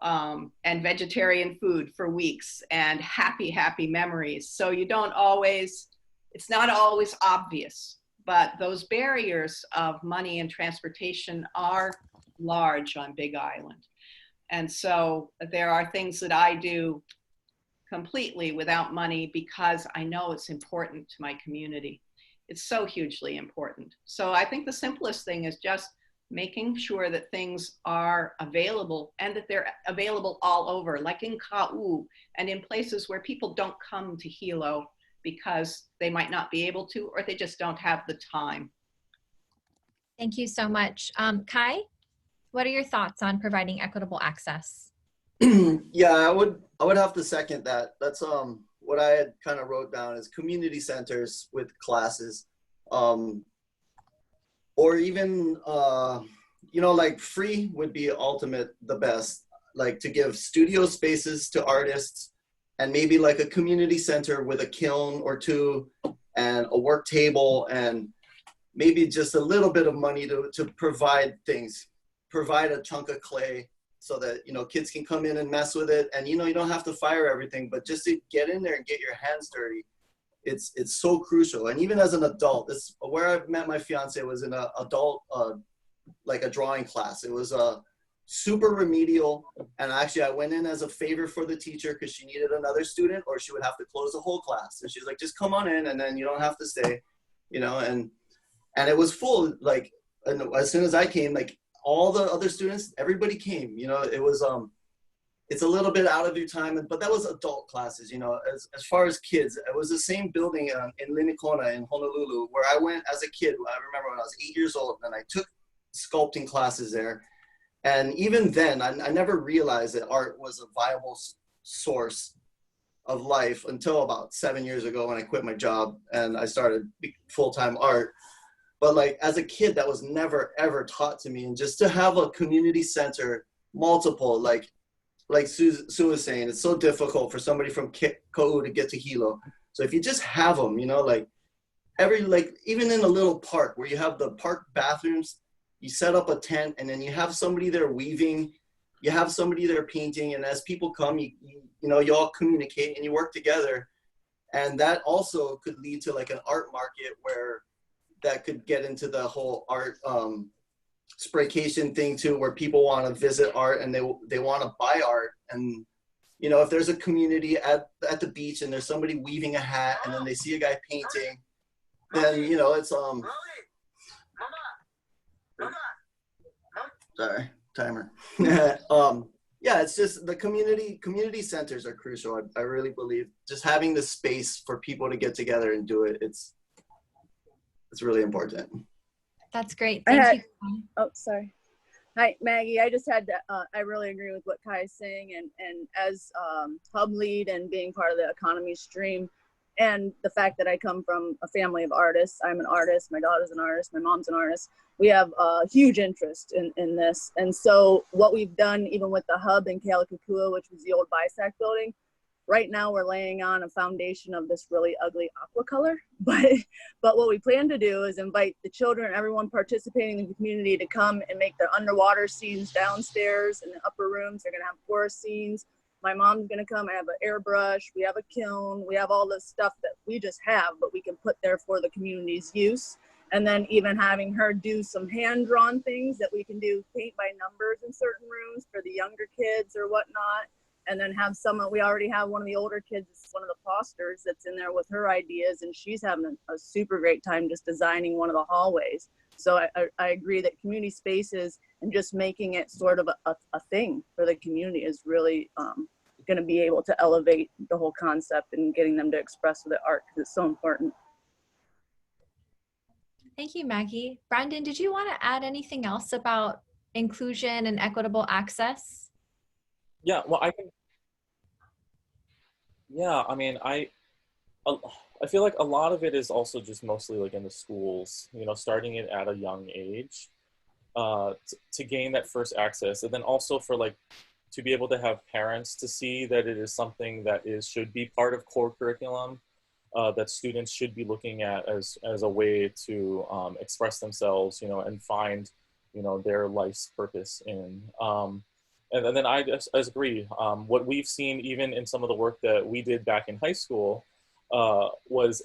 and vegetarian food for weeks and happy, happy memories. So you don't always, it's not always obvious, but those barriers of money and transportation are large on Big Island. And so there are things that I do completely without money because I know it's important to my community. It's so hugely important. So I think the simplest thing is just making sure that things are available and that they're available all over, like in Ka'u and in places where people don't come to Hilo because they might not be able to, or they just don't have the time. Thank you so much. Kai, what are your thoughts on providing equitable access? Yeah, I would have to second that. That's what I had kind of wrote down is community centers with classes, or even you know, like free would be ultimate the best. Like to give studio spaces to artists, and maybe like a community center with a kiln or two, and a work table, and maybe just a little bit of money to provide things, provide a chunk of clay, so that, you know, kids can come in and mess with it. And, you know, you don't have to fire everything, but just to get in there and get your hands dirty, it's so crucial. And even as an adult, this where I met my fiance was in an adult, like a drawing class. It was a super remedial. And actually I went in as a favor for the teacher because she needed another student or she would have to close the whole class. And she's like, just come on in and then you don't have to stay, you know, and it was full. Like, and as soon as I came, like, all the other students, everybody came, you know. It was, it's a little bit out of your time, but that was adult classes, you know. As far as kids, it was the same building in Linikona in Honolulu, where I went as a kid. I remember when I was 8 years old, and I took sculpting classes there. And even then, I never realized that art was a viable source of life until about 7 years ago when I quit my job and I started full-time art. But like as a kid, that was never ever taught to me. And just to have a community center, multiple, like Sue was saying, it's so difficult for somebody from Ka'u to get to Hilo. So if you just have them, you know, like even in a little park where you have the park bathrooms, you set up a tent and then you have somebody there weaving, you have somebody there painting, and as people come, you know, you all communicate and you work together. And that also could lead to like an art market where that could get into the whole art spraycation thing too, where people want to visit art and they want to buy art. And, you know, if there's a community at the beach and there's somebody weaving a hat and then they see a guy painting, then, you know, it's, sorry, timer. Yeah, it's just the community centers are crucial. I really believe just having the space for people to get together and do it, it's really important. That's great. Thank you. Oh, sorry. Hi, Maggie. I just had to, I really agree with what Kai is saying. And as hub lead and being part of the economy stream, and the fact that I come from a family of artists, I'm an artist, my daughter's an artist, my mom's an artist. We have a huge interest in this. And so what we've done, even with the hub in Kealakekua, which was the old BISAC building, right now we're laying on a foundation of this really ugly aqua color. But what we plan to do is invite the children, everyone participating in the community, to come and make their underwater scenes downstairs. In the upper rooms, they're gonna have forest scenes. My mom's gonna come, I have an airbrush, we have a kiln, we have all this stuff that we just have, but we can put there for the community's use. And then even having her do some hand-drawn things that we can do paint by numbers in certain rooms for the younger kids or whatnot. And then have someone, we already have one of the older kids, one of the fosters that's in there with her ideas, and she's having a super great time just designing one of the hallways. So I agree that community spaces and just making it sort of a thing for the community is really going to be able to elevate the whole concept and getting them to express with the art, because it's so important. Thank you, Maggie. Brandon, did you want to add anything else about inclusion and equitable access? Yeah, well, I think, yeah, I mean, I feel like a lot of it is also just mostly like in the schools, you know, starting it at a young age to gain that first access. And then also for like, to be able to have parents to see that it is something that should be part of core curriculum, that students should be looking at as a way to express themselves, you know, and find, you know, their life's purpose in. And then I just agree. What we've seen, even in some of the work that we did back in high school, was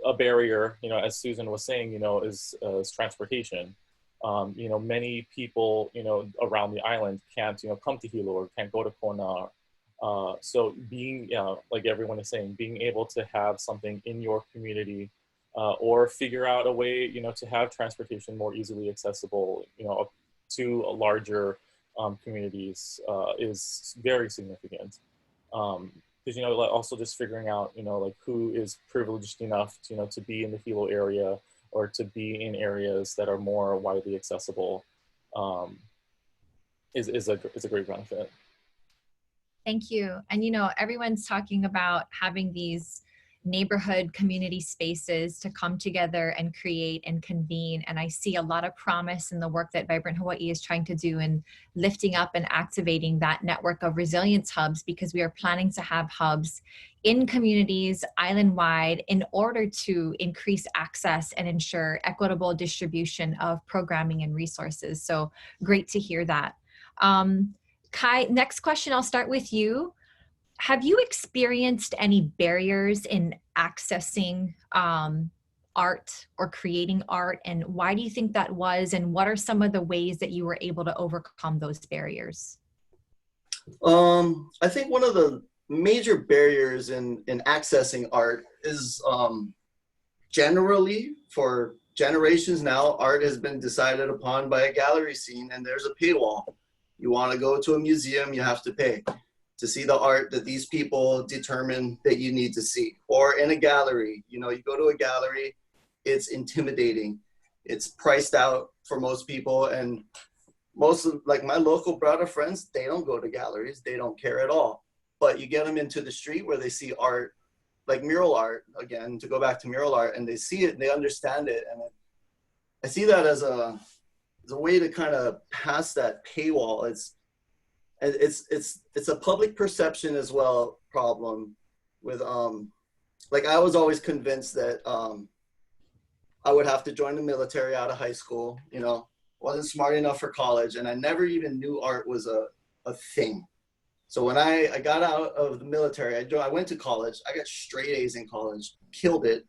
a barrier. You know, as Susan was saying, you know, is transportation. You know, many people, you know, around the island can't, you know, come to Hilo or can't go to Kona. So being, like everyone is saying, being able to have something in your community, or figure out a way, you know, to have transportation more easily accessible, you know, to a larger communities is very significant. Because, you know, like also just figuring out, you know, like who is privileged enough to, you know, to be in the Hilo area or to be in areas that are more widely accessible is a great benefit. Thank you. And, you know, everyone's talking about having these neighborhood community spaces to come together and create and convene. And I see a lot of promise in the work that Vibrant Hawaii is trying to do in lifting up and activating that network of resilience hubs, because we are planning to have hubs in communities island-wide in order to increase access and ensure equitable distribution of programming and resources. So great to hear that. Kai, next question, I'll start with you. Have you experienced any barriers in accessing art or creating art? And why do you think that was? And what are some of the ways that you were able to overcome those barriers? I think one of the major barriers in accessing art is generally, for generations now, art has been decided upon by a gallery scene, and there's a paywall. You want to go to a museum, you have to pay to see the art that these people determine that you need to see. Or in a gallery, you know, you go to a gallery, it's intimidating. It's priced out for most people, and most of, like my local Brada friends, they don't go to galleries, they don't care at all. But you get them into the street where they see art, like mural art, again, to go back to mural art, and they see it and they understand it. And I see that as a way to kind of pass that paywall. It's a public perception as well problem with like I was always convinced that I would have to join the military out of high school, you know, wasn't smart enough for college, and I never even knew art was a thing. So when I got out of the military, I went to college, I got straight A's in college, killed it.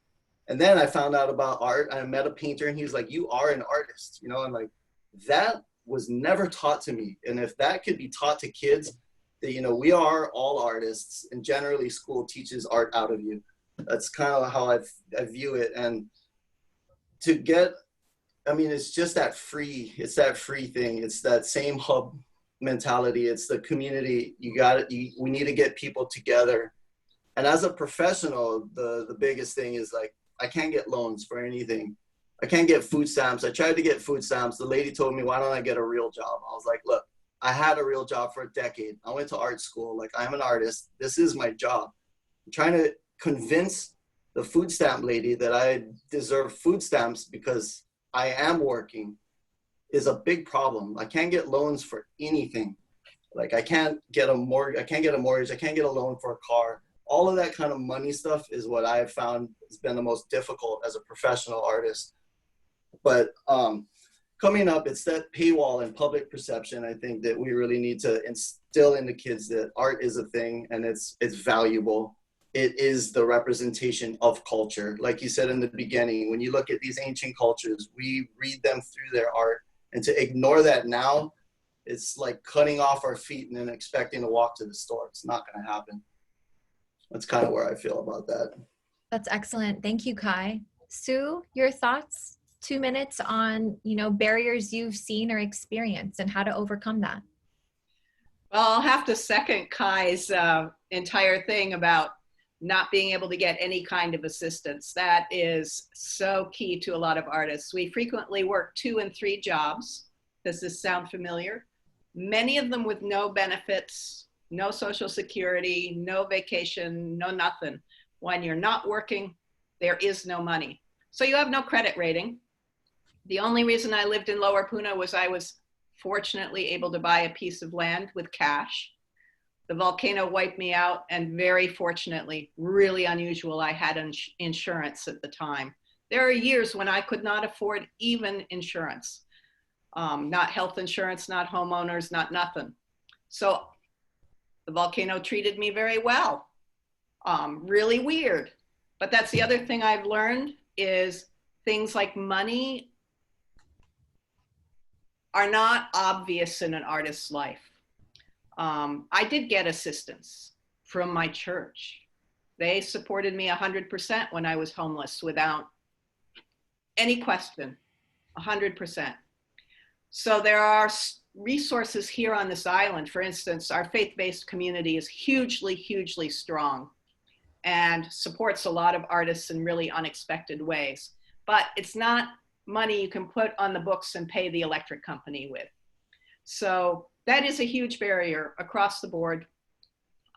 And then I found out about art. I met a painter and he's like, you are an artist, you know, and like, that was never taught to me. And if that could be taught to kids, that, you know, we are all artists, and generally school teaches art out of you. That's kind of how I view it. And to get, I mean, it's just that free, it's that free thing. It's that same hub mentality. It's the community. We need to get people together. And as a professional, the biggest thing is like, I can't get loans for anything. I can't get food stamps. I tried to get food stamps. The lady told me, why don't I get a real job? I was like, look, I had a real job for a decade. I went to art school. Like, I'm an artist. This is my job. I'm trying to convince the food stamp lady that I deserve food stamps because I am working is a big problem. I can't get loans for anything. Like, I can't get a mortgage. I can't get a loan for a car. All of that kind of money stuff is what I've found has been the most difficult as a professional artist. But coming up, it's that paywall and public perception. I think that we really need to instill in the kids that art is a thing and it's valuable. It is the representation of culture. Like you said in the beginning, when you look at these ancient cultures, we read them through their art. And to ignore that now, it's like cutting off our feet and then expecting to walk to the store. It's not going to happen. That's kind of where I feel about that. That's excellent. Thank you, Kai. Sue, your thoughts? 2 minutes on, you know, barriers you've seen or experienced and how to overcome that. Well, I'll have to second Kai's entire thing about not being able to get any kind of assistance. That is so key to a lot of artists. We frequently work 2 and 3 jobs. Does this sound familiar? Many of them with no benefits, no social security, no vacation, no nothing. When you're not working, there is no money. So you have no credit rating. The only reason I lived in Lower Puna was I was fortunately able to buy a piece of land with cash. The volcano wiped me out, and very fortunately, really unusual, I had insurance at the time. There are years when I could not afford even insurance. Not health insurance, not homeowners, not nothing. So the volcano treated me very well. Really weird. But that's the other thing I've learned is things like money are not obvious in an artist's life. I did get assistance from my church. They supported me 100% when I was homeless without any question, 100%. So there are resources here on this island. For instance, our faith-based community is hugely, hugely strong and supports a lot of artists in really unexpected ways. But it's not money you can put on the books and pay the electric company with. So that is a huge barrier across the board.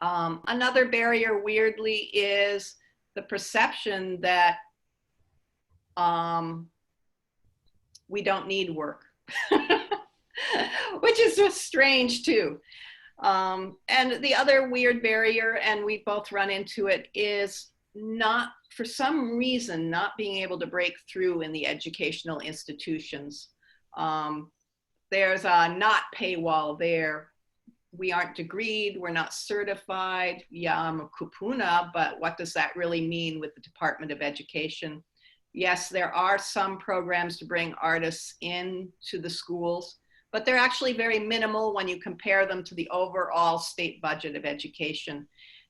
Another barrier, weirdly, is the perception that we don't need work, which is just strange too. And the other weird barrier, and we both run into it, is not, for some reason, not being able to break through in the educational institutions. There's a not paywall there. We aren't degreed, we're not certified. Yeah, I'm a kupuna, but what does that really mean with the Department of Education? Yes, there are some programs to bring artists into the schools, but they're actually very minimal when you compare them to the overall state budget of education.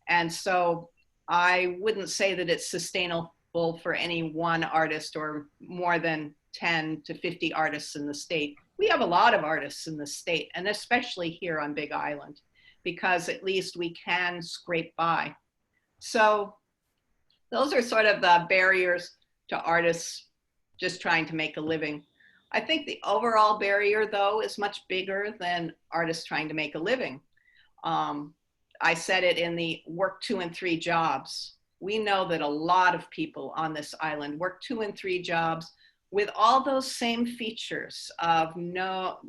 And so I wouldn't say that it's sustainable for any one artist or more than 10 to 50 artists in the state. We have a lot of artists in the state, and especially here on Big Island, because at least we can scrape by. So those are sort of the barriers to artists just trying to make a living. I think the overall barrier, though, is much bigger than artists trying to make a living. I said it in the work 2 and 3 jobs. We know that a lot of people on this island work 2 and 3 jobs with all those same features of no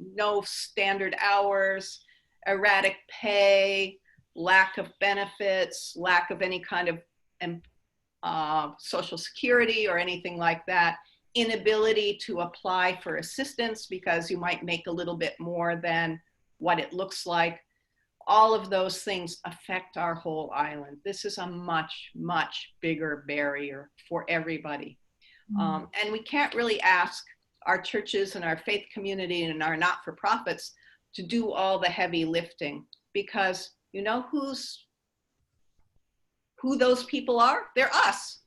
standard hours, erratic pay, lack of benefits, lack of any kind of social security or anything like that, inability to apply for assistance because you might make a little bit more than what it looks like. All of those things affect our whole island. This is a much, much bigger barrier for everybody. And we can't really ask our churches and our faith community and our not-for-profits to do all the heavy lifting, because you know who those people are? They're us.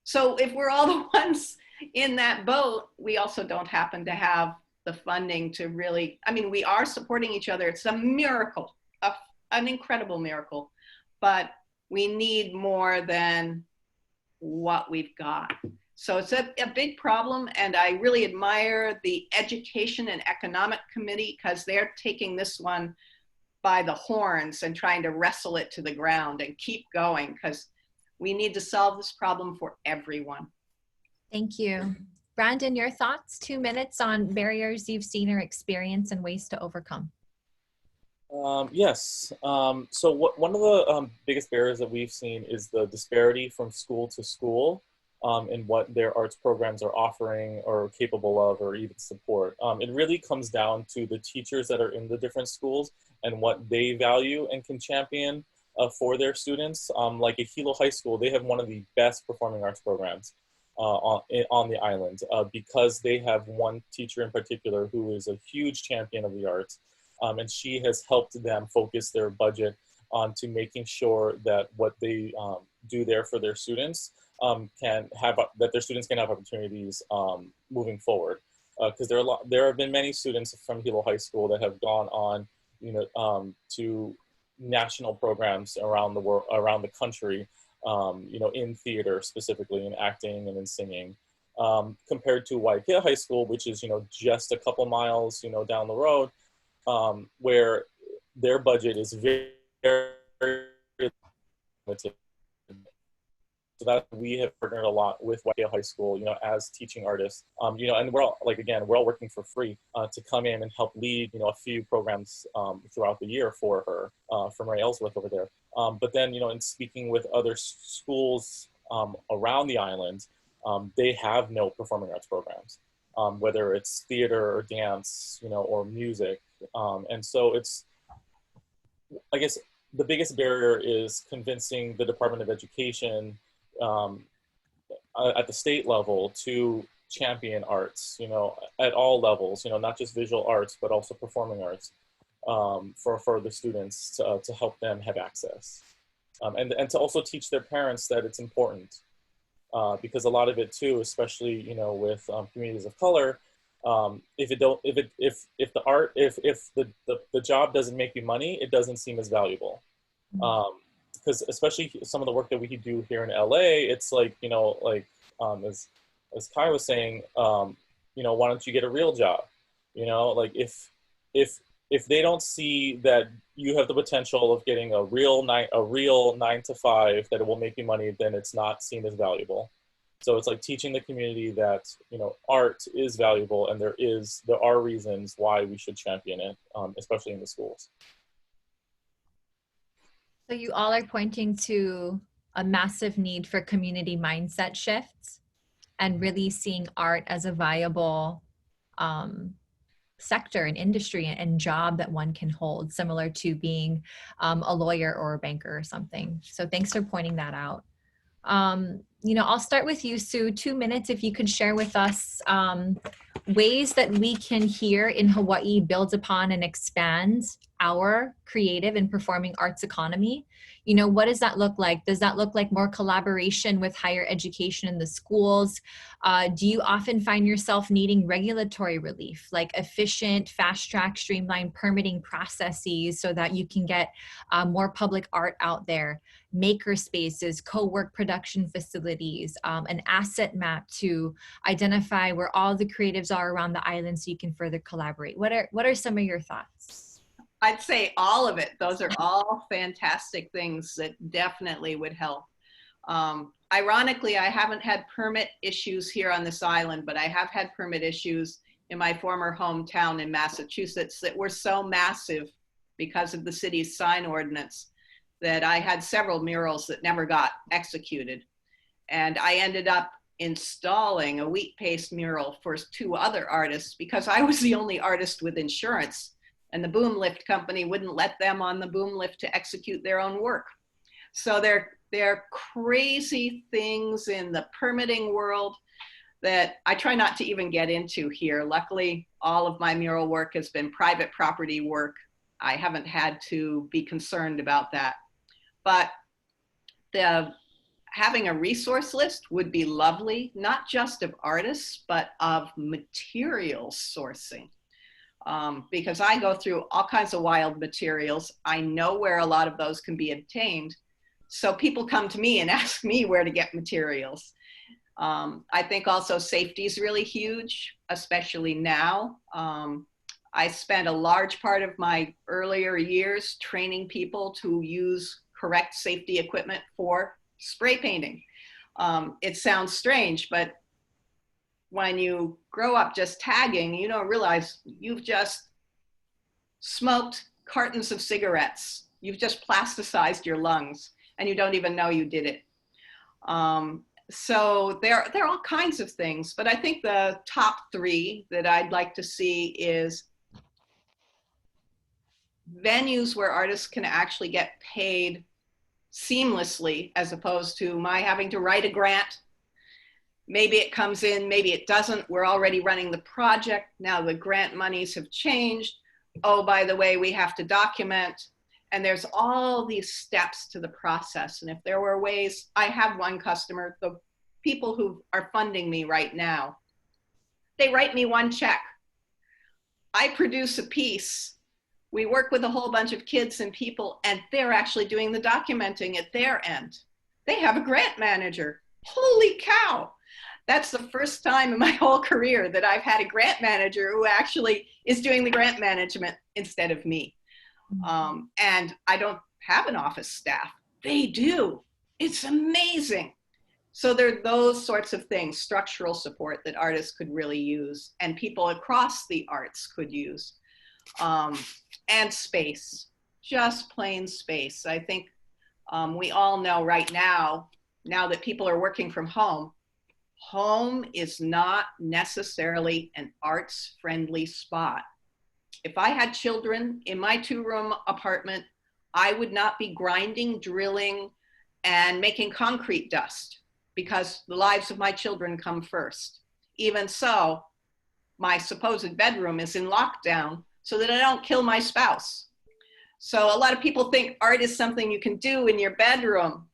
So if we're all the ones in that boat, we also don't happen to have the funding to really, I mean, we are supporting each other. It's a miracle, an incredible miracle, but we need more than what we've got. So it's a big problem, and I really admire the Education and Economic Committee because they're taking this one by the horns and trying to wrestle it to the ground and keep going, because we need to solve this problem for everyone. Thank you. Brandon, your thoughts, 2 minutes on barriers you've seen or experienced and ways to overcome. Yes. So one of the biggest barriers that we've seen is the disparity from school to school in what their arts programs are offering or capable of or even support. It really comes down to the teachers that are in the different schools and what they value and can champion for their students. Like at Hilo High School, they have one of the best performing arts programs on the island because they have one teacher in particular who is a huge champion of the arts. And she has helped them focus their budget onto making sure that what they do there for their students that their students can have opportunities moving forward. Because there have been many students from Hilo High School that have gone on, to national programs around the world, around the country, in theater specifically, in acting and in singing. Compared to Hawaiʻi High School, which is just a couple miles down the road, where their budget is very, very limited. So that we have partnered a lot with Hawaiʻi High School, as teaching artists, and we're all we're all working for free to come in and help lead, a few programs throughout the year for her, from Ray Ellsworth over there. But then, in speaking with other schools around the island, they have no performing arts programs, whether it's theater or dance, or music. And so I guess the biggest barrier is convincing the Department of Education at the state level to champion arts, at all levels, not just visual arts, but also performing arts for the students to help them have access. And to also teach their parents that it's important because a lot of it too, especially, with communities of color, if the job doesn't make you money, it doesn't seem as valuable. Because especially some of the work that we do here in LA, it's like, as Kai was saying, why don't you get a real job? Like if they don't see that you have the potential of getting a real 9 to 5 that it will make you money, then it's not seen as valuable. So it's like teaching the community that, art is valuable and there are reasons why we should champion it, especially in the schools. So you all are pointing to a massive need for community mindset shifts and really seeing art as a viable sector and industry and job that one can hold, similar to being a lawyer or a banker or something. So thanks for pointing that out. I'll start with you, Sue. 2 minutes, if you could share with us ways that we can here in Hawaii build upon and expand our creative and performing arts economy. What does that look like? Does that look like more collaboration with higher education in the schools? Do you often find yourself needing regulatory relief, like efficient, fast-track, streamlined permitting processes so that you can get more public art out there? Maker spaces, co-work production facilities, an asset map to identify where all the creatives are around the island so you can further collaborate. What are some of your thoughts? I'd say all of it. Those are all fantastic things that definitely would help. Ironically, I haven't had permit issues here on this island, but I have had permit issues in my former hometown in Massachusetts that were so massive because of the city's sign ordinance that I had several murals that never got executed. And I ended up installing a wheat paste mural for 2 other artists because I was the only artist with insurance, and the boom lift company wouldn't let them on the boom lift to execute their own work. So there are crazy things in the permitting world that I try not to even get into here. Luckily, all of my mural work has been private property work. I haven't had to be concerned about that. But having a resource list would be lovely, not just of artists, but of materials sourcing. Because I go through all kinds of wild materials. I know where a lot of those can be obtained. So people come to me and ask me where to get materials. I think also safety is really huge, especially now. I spent a large part of my earlier years training people to use correct safety equipment for spray painting. It sounds strange, but when you grow up just tagging, you don't realize you've just smoked cartons of cigarettes. You've just plasticized your lungs and you don't even know you did it. So there are all kinds of things, but I think the top 3 that I'd like to see is venues where artists can actually get paid seamlessly, as opposed to my having to write a grant. Maybe it comes in, maybe it doesn't. We're already running the project. Now the grant monies have changed. Oh, by the way, we have to document. And there's all these steps to the process. And if there were ways, I have one customer, the people who are funding me right now, they write me 1 check. I produce a piece. We work with a whole bunch of kids and people, and they're actually doing the documenting at their end. They have a grant manager. Holy cow. That's the first time in my whole career that I've had a grant manager who actually is doing the grant management instead of me. And I don't have an office staff. They do. It's amazing. So there are those sorts of things, structural support that artists could really use and people across the arts could use. And space, just plain space. I think we all know right now that people are working from home, home is not necessarily an arts-friendly spot. If I had children in my 2-room apartment, I would not be grinding, drilling, and making concrete dust because the lives of my children come first. Even so, my supposed bedroom is in lockdown so that I don't kill my spouse. So a lot of people think art is something you can do in your bedroom.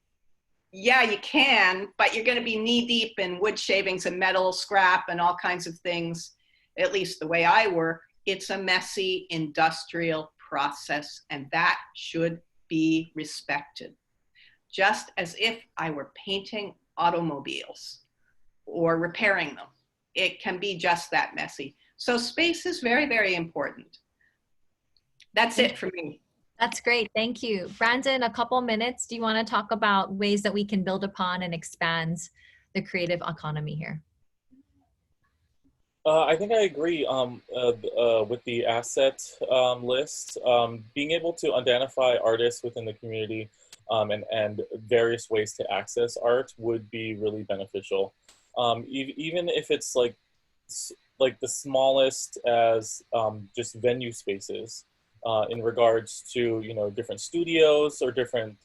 Yeah, you can, but you're going to be knee deep in wood shavings and metal scrap and all kinds of things. At least the way I work, it's a messy industrial process, and that should be respected. Just as if I were painting automobiles or repairing them. It can be just that messy. So space is very, very important. That's it for me. That's great. Thank you. Brandon, a couple minutes. Do you want to talk about ways that we can build upon and expand the creative economy here? I think I agree with the asset list. Being able to identify artists within the community and various ways to access art would be really beneficial. Even if it's like the smallest as just venue spaces in regards to, you know, different studios or different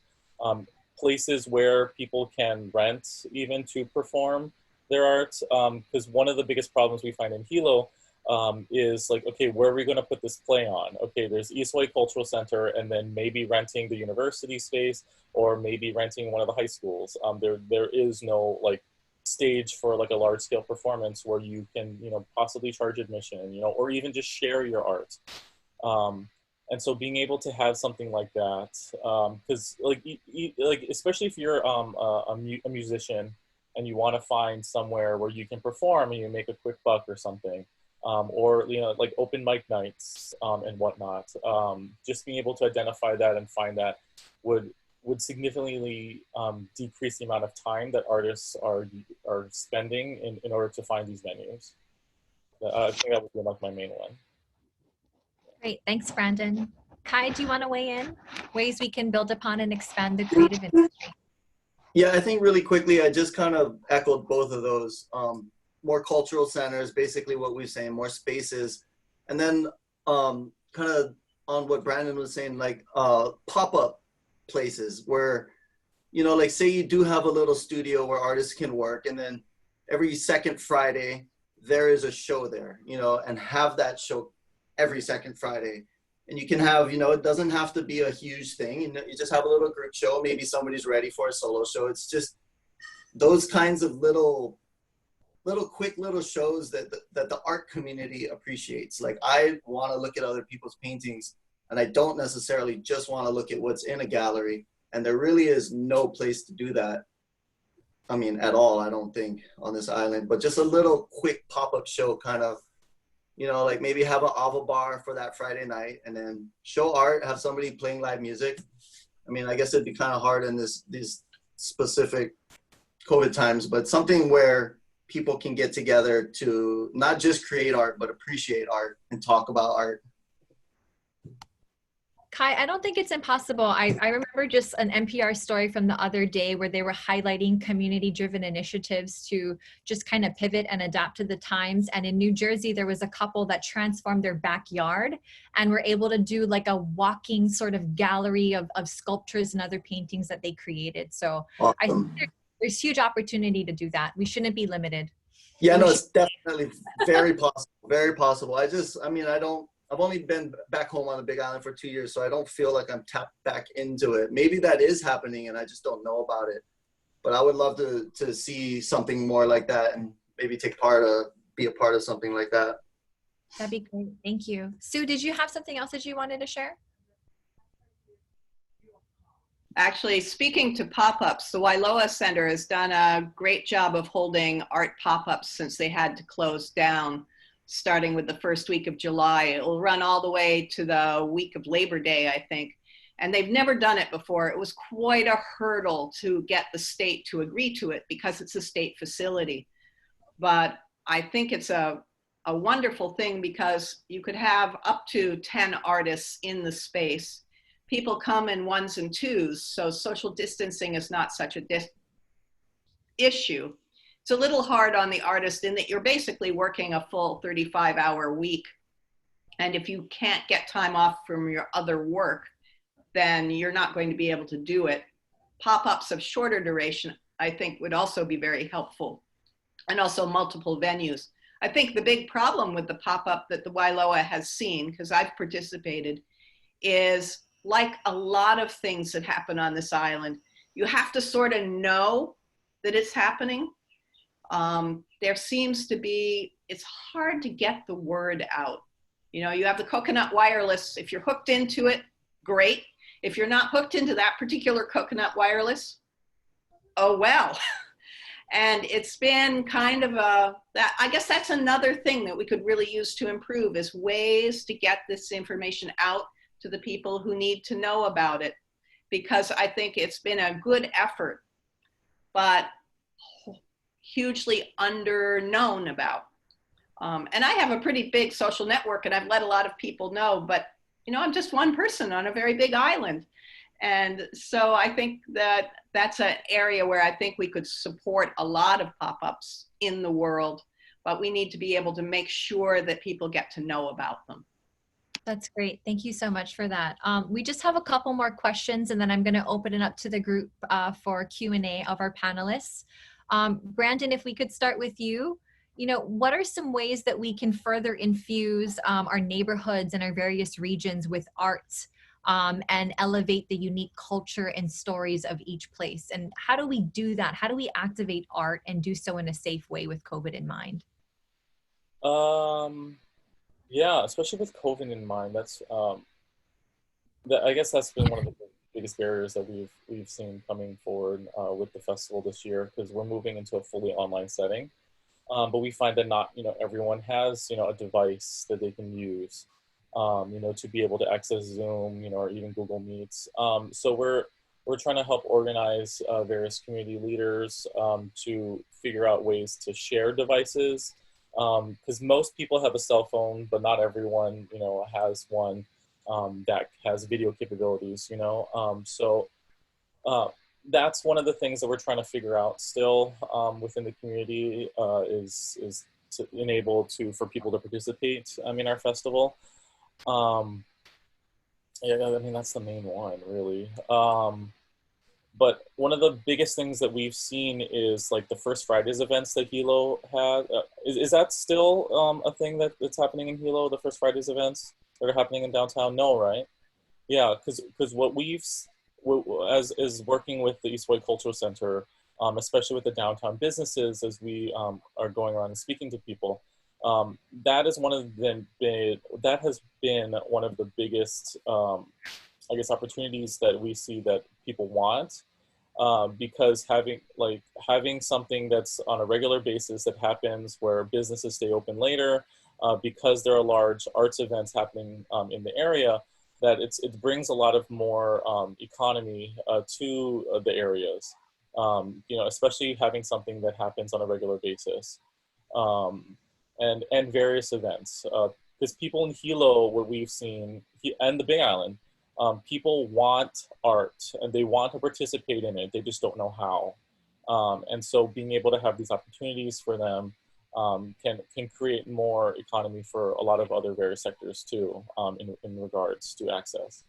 places where people can rent even to perform their art. Because one of the biggest problems we find in Hilo is like, okay, where are we going to put this play on? Okay, there's East Hawaii Cultural Center, and then maybe renting the university space or maybe renting one of the high schools. There is no like stage for like a large scale performance where you can, you know, possibly charge admission, you know, or even just share your art. And so being able to have something like that, because like especially if you're a musician and you want to find somewhere where you can perform and you make a quick buck or something, or, you know, like open mic nights and whatnot, just being able to identify that and find that would significantly decrease the amount of time that artists are spending in order to find these venues. I think that would be like my main one. Great. Thanks, Brandon. Kai, do you want to weigh in? Ways we can build upon and expand the creative industry? Yeah, I think really quickly, I just kind of echoed both of those. More cultural centers, basically what we're saying, more spaces. And then kind of on what Brandon was saying, like pop-up places where, you know, like say you do have a little studio where artists can work, and then every second Friday, there is a show there, you know, and have that show every second Friday. And you can have, you know, it doesn't have to be a huge thing. You know, you just have a little group show. Maybe somebody's ready for a solo show. It's just those kinds of little quick little shows that the art community appreciates. Like I want to look at other people's paintings, and I don't necessarily just want to look at what's in a gallery. And there really is no place to do that. I mean, at all, I don't think, on this island. But just a little quick pop-up show kind of, you know, like maybe have an Ava bar for that Friday night and then show art, have somebody playing live music. I mean, I guess it'd be kind of hard in these specific COVID times, but something where people can get together to not just create art, but appreciate art and talk about art. Kai, I don't think it's impossible. I remember just an NPR story from the other day where they were highlighting community-driven initiatives to just kind of pivot and adapt to the times. And in New Jersey, there was a couple that transformed their backyard and were able to do like a walking sort of gallery of sculptures and other paintings that they created. So awesome. I think there's huge opportunity to do that. We shouldn't be limited. Yeah, no, it's definitely very possible. Very possible. I've only been back home on the Big Island for 2 years, so I don't feel like I'm tapped back into it. Maybe that is happening and I just don't know about it. But I would love to see something more like that and maybe be a part of something like that. That'd be great. Thank you. Sue, did you have something else that you wanted to share? Actually, speaking to pop-ups, the Wailoa Center has done a great job of holding art pop-ups since they had to close down, starting with the first week of July. It will run all the way to the week of Labor Day, I think. And they've never done it before. It was quite a hurdle to get the state to agree to it because it's a state facility. But I think it's a wonderful thing because you could have up to 10 artists in the space. People come in ones and twos, so social distancing is not such a issue. It's a little hard on the artist in that you're basically working a full 35-hour week. And if you can't get time off from your other work, then you're not going to be able to do it. Pop-ups of shorter duration, I think, would also be very helpful, and also multiple venues. I think the big problem with the pop-up that the Wailoa has seen, because I've participated, is like a lot of things that happen on this island, you have to sort of know that it's happening. There seems to be, it's hard to get the word out. You know, you have the coconut wireless. If you're hooked into it, great. If you're not hooked into that particular coconut wireless, oh well. And it's been kind of I guess that's another thing that we could really use to improve, is ways to get this information out to the people who need to know about it. Because I think it's been a good effort, but hugely under-known about. And I have a pretty big social network, and I've let a lot of people know, but you know, I'm just one person on a very big island. And so I think that that's an area where I think we could support a lot of pop-ups in the world, but we need to be able to make sure that people get to know about them. That's great. Thank you so much for that. We just have a couple more questions, and then I'm going to open it up to the group for Q&A of our panelists. Brandon, if we could start with you. You know, what are some ways that we can further infuse our neighborhoods and our various regions with art and elevate the unique culture and stories of each place? And how do we do that? How do we activate art and do so in a safe way with COVID in mind? Yeah, especially with COVID in mind, that's I guess that's been one of the biggest barriers that we've seen coming forward with the festival this year, because we're moving into a fully online setting. But we find that not, everyone has, a device that they can use, to be able to access Zoom, or even Google Meets. So we're trying to help organize various community leaders to figure out ways to share devices, because most people have a cell phone, but not everyone, has one that has video capabilities, that's one of the things that we're trying to figure out still within the community is to enable for people to participate in our festival. Yeah, I mean, that's the main one, really. But one of the biggest things that we've seen is like the First Fridays events that Hilo had. Is that still a thing that's happening in Hilo, the First Fridays events that are happening in downtown? No, right? Yeah, because what we've as working with the East Hawaii Cultural Center, especially with the downtown businesses, as we are going around and speaking to people, that has been one of the biggest, I guess, opportunities that we see that people want, because having something that's on a regular basis that happens where businesses stay open later, because there are large arts events happening in the area, that it brings a lot of more economy to the areas, especially having something that happens on a regular basis, and various events. Because people in Hilo, what we've seen, and the Big Island, people want art and they want to participate in it. They just don't know how. And so being able to have these opportunities for them can create more economy for a lot of other various sectors too, in regards to access.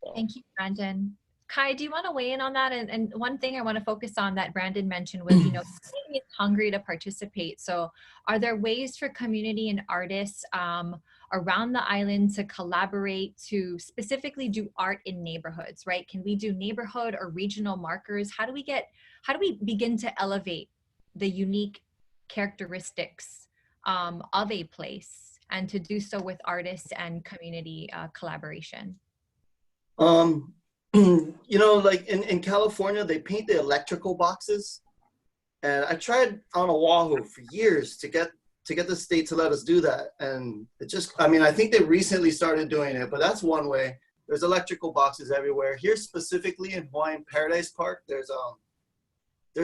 So. Thank you, Brandon. Kai, do you want to weigh in on that? And one thing I want to focus on that Brandon mentioned was, society is hungry to participate. So are there ways for community and artists around the island to collaborate to specifically do art in neighborhoods, right? Can we do neighborhood or regional markers? How do we begin to elevate the unique characteristics of a place, and to do so with artists and community collaboration? Like in California, they paint the electrical boxes, and I tried on Oahu for years to get the state to let us do that, and I think they recently started doing it, but that's one way. There's electrical boxes everywhere. Here specifically in Hawaiian Paradise Park, there's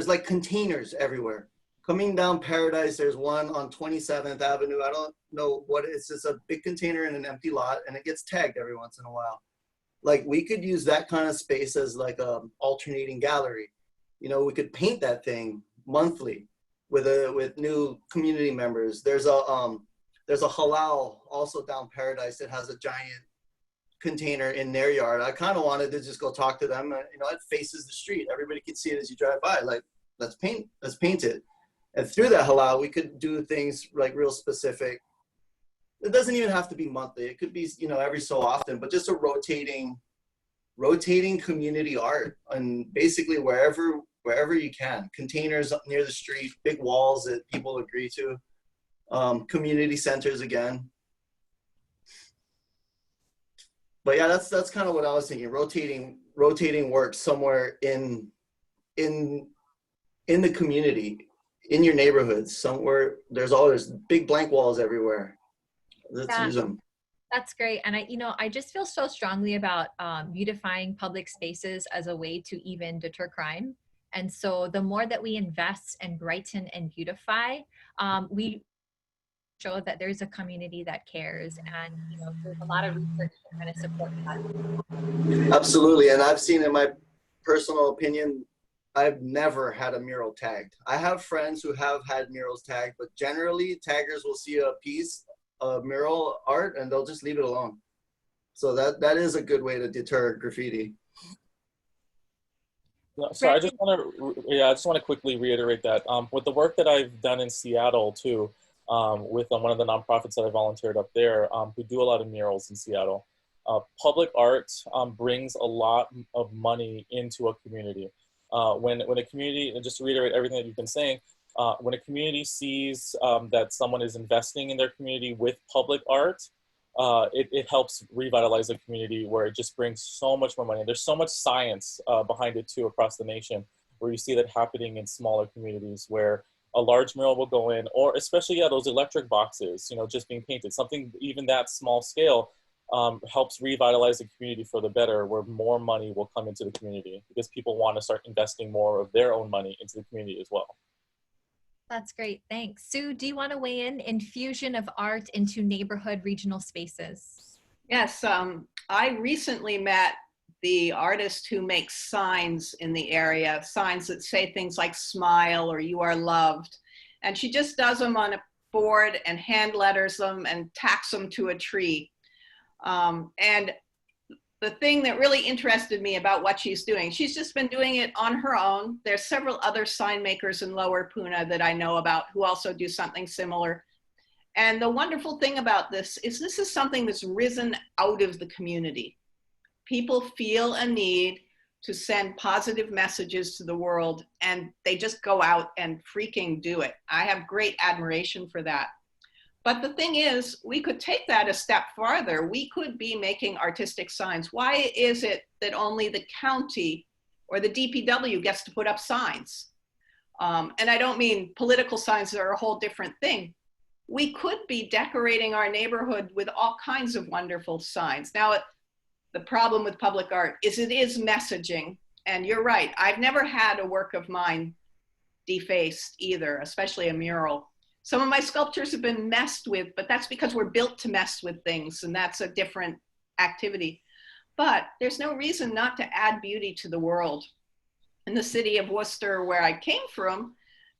like containers everywhere. Coming down Paradise, there's one on 27th Avenue. I don't know what it is. It's just a big container in an empty lot, and it gets tagged every once in a while. Like, we could use that kind of space as like a alternating gallery. We could paint that thing monthly with new community members. There's a halal also down Paradise that has a giant container in their yard. I kind of wanted to just go talk to them. You know, it faces the street. Everybody can see it as you drive by. Like, let's paint it. And through that halal, we could do things like real specific. It doesn't even have to be monthly. It could be, you know, every so often, but just a rotating community art, and basically wherever you can. Containers up near the street, big walls that people agree to. Community centers again. But yeah, that's kind of what I was thinking. Rotating work somewhere in the community, in your neighborhoods, somewhere. There's big blank walls everywhere. Let's use them. That's great. And I just feel so strongly about beautifying public spaces as a way to even deter crime. And so the more that we invest and brighten and beautify, we show that there's a community that cares, and there's a lot of research to kind of support that. Absolutely. And I've seen, in my personal opinion, I've never had a mural tagged. I have friends who have had murals tagged, but generally taggers will see a piece of mural art and they'll just leave it alone. So that is a good way to deter graffiti. So I just want to quickly reiterate that with the work that I've done in Seattle too, with one of the nonprofits that I volunteered up there, who do a lot of murals in Seattle. Public art brings a lot of money into a community. When a community, and just to reiterate everything that you've been saying, when a community sees that someone is investing in their community with public art, it helps revitalize the community, where it just brings so much more money. There's so much science behind it too across the nation, where you see that happening in smaller communities where a large mural will go in, or especially, those electric boxes, just being painted. Something even that small scale helps revitalize the community for the better, where more money will come into the community because people want to start investing more of their own money into the community as well. That's great. Thanks. Sue, do you want to weigh in infusion of art into neighborhood regional spaces? Yes, I recently met the artist who makes signs in the area, signs that say things like smile or you are loved. And she just does them on a board and hand letters them and tacks them to a tree. And the thing that really interested me about what she's doing, she's just been doing it on her own. There's several other sign makers in Lower Puna that I know about who also do something similar. And the wonderful thing about this is something that's risen out of the community. People feel a need to send positive messages to the world, and they just go out and freaking do it. I have great admiration for that. But the thing is, we could take that a step farther. We could be making artistic signs. Why is it that only the county or the DPW gets to put up signs? And I don't mean political signs that are a whole different thing. We could be decorating our neighborhood with all kinds of wonderful signs. Now, the problem with public art is it is messaging. And you're right, I've never had a work of mine defaced either, especially a mural. Some of my sculptures have been messed with, but that's because we're built to mess with things, and that's a different activity. But there's no reason not to add beauty to the world. And the city of Worcester, where I came from,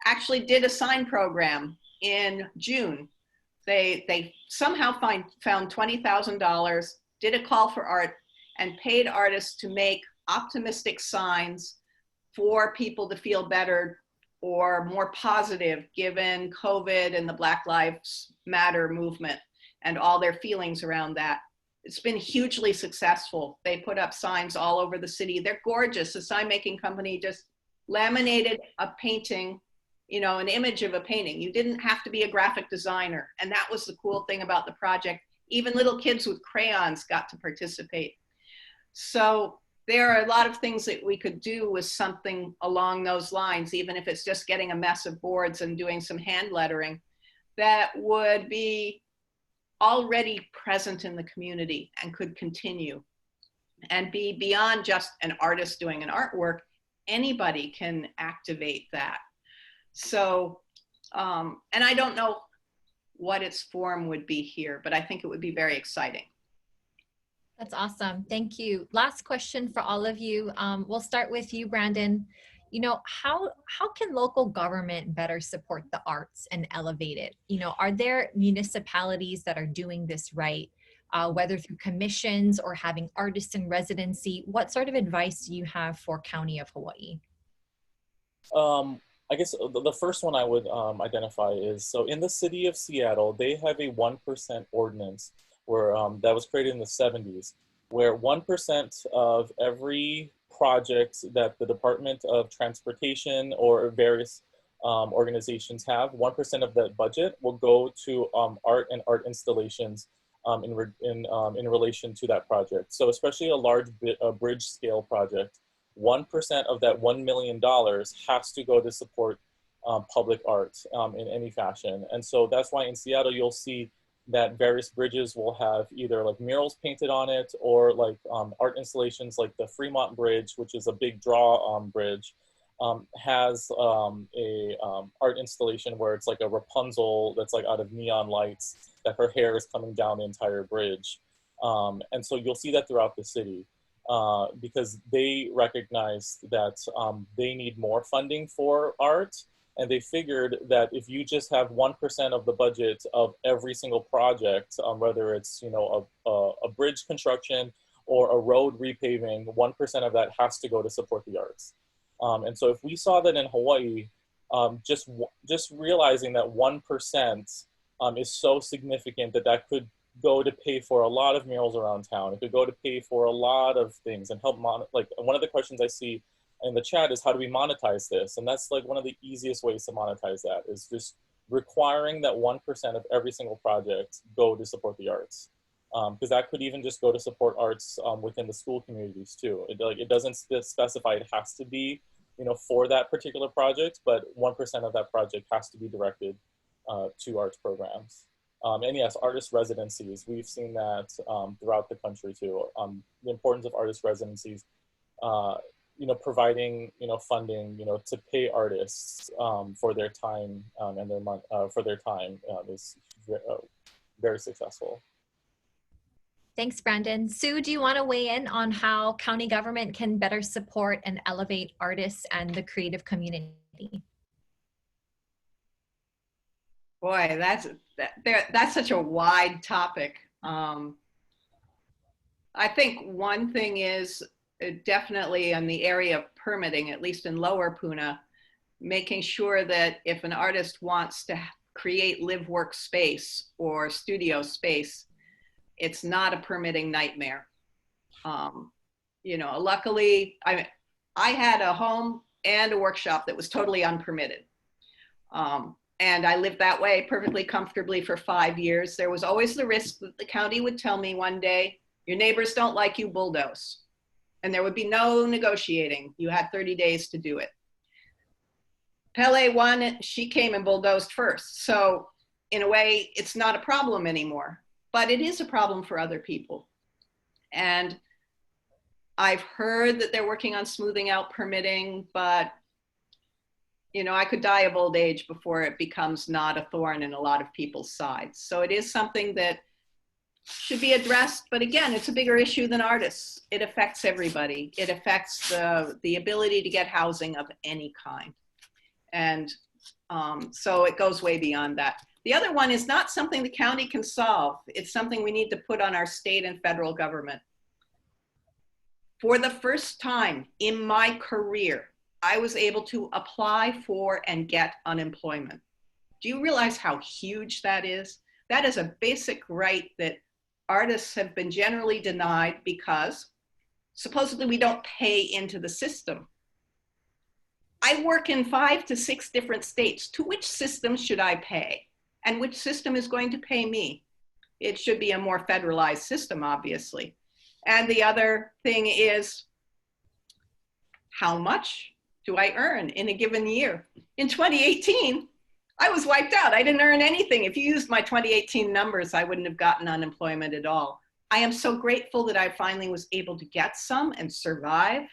actually did a sign program in June. They somehow found $20,000, did a call for art, and paid artists to make optimistic signs for people to feel better or more positive given COVID and the Black Lives Matter movement and all their feelings around that. It's been hugely successful. They put up signs all over the city. They're gorgeous. The sign making company just laminated a painting, an image of a painting. You didn't have to be a graphic designer. And that was the cool thing about the project. Even little kids with crayons got to participate. So there are a lot of things that we could do with something along those lines, even if it's just getting a mess of boards and doing some hand lettering, that would be already present in the community and could continue and be beyond just an artist doing an artwork. Anybody can activate that. So, and I don't know what its form would be here, but I think it would be very exciting. That's awesome. Thank you. Last question for all of you. We'll start with you, Brandon. How can local government better support the arts and elevate it? Are there municipalities that are doing this right? whether through commissions or having artists in residency. What sort of advice do you have for County of Hawaii? I guess the first one I would identify is, so in the city of Seattle, they have a 1% ordinance where that was created in the 70s, where 1% of every project that the Department of Transportation or various organizations have, 1% of that budget will go to art and art installations in relation to that project. So especially a large bridge scale project, 1% of that $1 million has to go to support public art in any fashion. And so that's why in Seattle, you'll see that various bridges will have either like murals painted on it or like art installations, like the Fremont Bridge, which is a big draw bridge, has a art installation where it's like a Rapunzel that's like out of neon lights, that her hair is coming down the entire bridge. And so you'll see that throughout the city. Because they recognized that they need more funding for art, and they figured that if you just have 1% of the budget of every single project, whether it's a bridge construction or a road repaving, 1% of that has to go to support the arts. And so if we saw that in Hawaii, just realizing that 1% is so significant that could go to pay for a lot of murals around town. It could go to pay for a lot of things and help like one of the questions I see in the chat is, how do we monetize this? And that's like one of the easiest ways to monetize that is just requiring that 1% of every single project go to support the arts. Because that could even just go to support arts within the school communities too. It doesn't specify it has to be, for that particular project, but 1% of that project has to be directed to arts programs. And yes, artist residencies, we've seen that throughout the country too. The importance of artist residencies, providing, funding, to pay artists for their time and their money, for their time is very successful. Thanks, Brandon. Sue, do you want to weigh in on how county government can better support and elevate artists and the creative community? Boy, that's such a wide topic. I think one thing is definitely in the area of permitting, at least in Lower Puna, making sure that if an artist wants to create live work space or studio space, it's not a permitting nightmare. Luckily, I had a home and a workshop that was totally unpermitted. And I lived that way perfectly comfortably for 5 years. There was always the risk that the county would tell me one day, your neighbors don't like you, bulldoze. And there would be no negotiating. You had 30 days to do it. Pele won, she came and bulldozed first. So in a way, it's not a problem anymore, but it is a problem for other people. And I've heard that they're working on smoothing out permitting, but I could die of old age before it becomes not a thorn in a lot of people's sides. So it is something that should be addressed. But again, it's a bigger issue than artists. It affects everybody. It affects the ability to get housing of any kind. And so it goes way beyond that. The other one is not something the county can solve. It's something we need to put on our state and federal government. For the first time in my career, I was able to apply for and get unemployment. Do you realize how huge that is? That is a basic right that artists have been generally denied because supposedly we don't pay into the system. I work in 5 to 6 different states. To which system should I pay? And which system is going to pay me? It should be a more federalized system, obviously. And the other thing is, how much do I earn in a given year? In 2018, I was wiped out. I didn't earn anything. If you used my 2018 numbers, I wouldn't have gotten unemployment at all. I am so grateful that I finally was able to get some and survive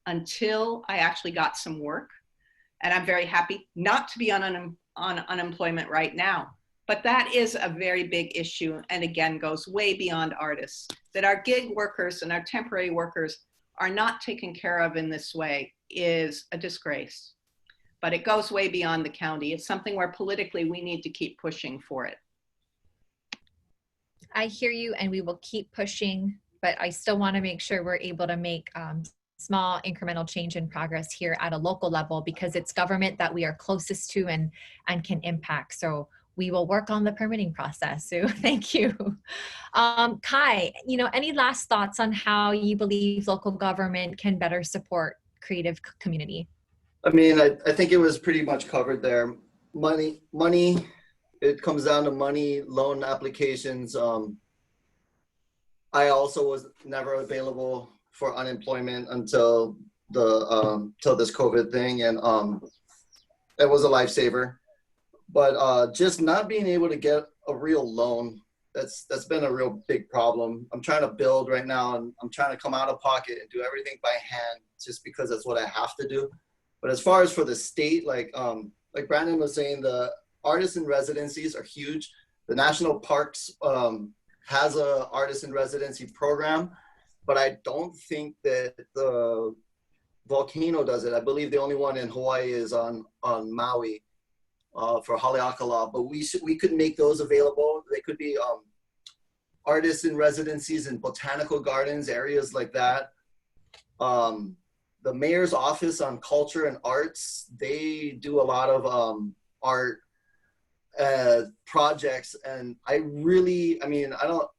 until I actually got some work. And I'm very happy not to be on unemployment right now. But that is a very big issue, and again, goes way beyond artists. That our gig workers and our temporary workers are not taken care of in this way is a disgrace. But it goes way beyond the county. It's something where politically we need to keep pushing for it. I hear you, and we will keep pushing, but I still want to make sure we're able to make small incremental change and progress here at a local level, because it's government that we are closest to and can impact. So we will work on the permitting process. So thank you. Kai, any last thoughts on how you believe local government can better support creative community? I mean, I think it was pretty much covered there. Money, it comes down to money, loan applications. I also was never available for unemployment until till this COVID thing, and it was a lifesaver. But just not being able to get a real loan, that's been a real big problem. I'm trying to build right now, and I'm trying to come out of pocket and do everything by hand, just because that's what I have to do. But as far as for the state, like Brandon was saying, the artists in residencies are huge. The national parks has a artist in residency program, but I don't think that the volcano does it. I believe the only one in Hawaii is on Maui for Haleakala. But we could make those available. They could be artists in residencies in botanical gardens, areas like that. The mayor's office on culture and arts, they do a lot of art projects, and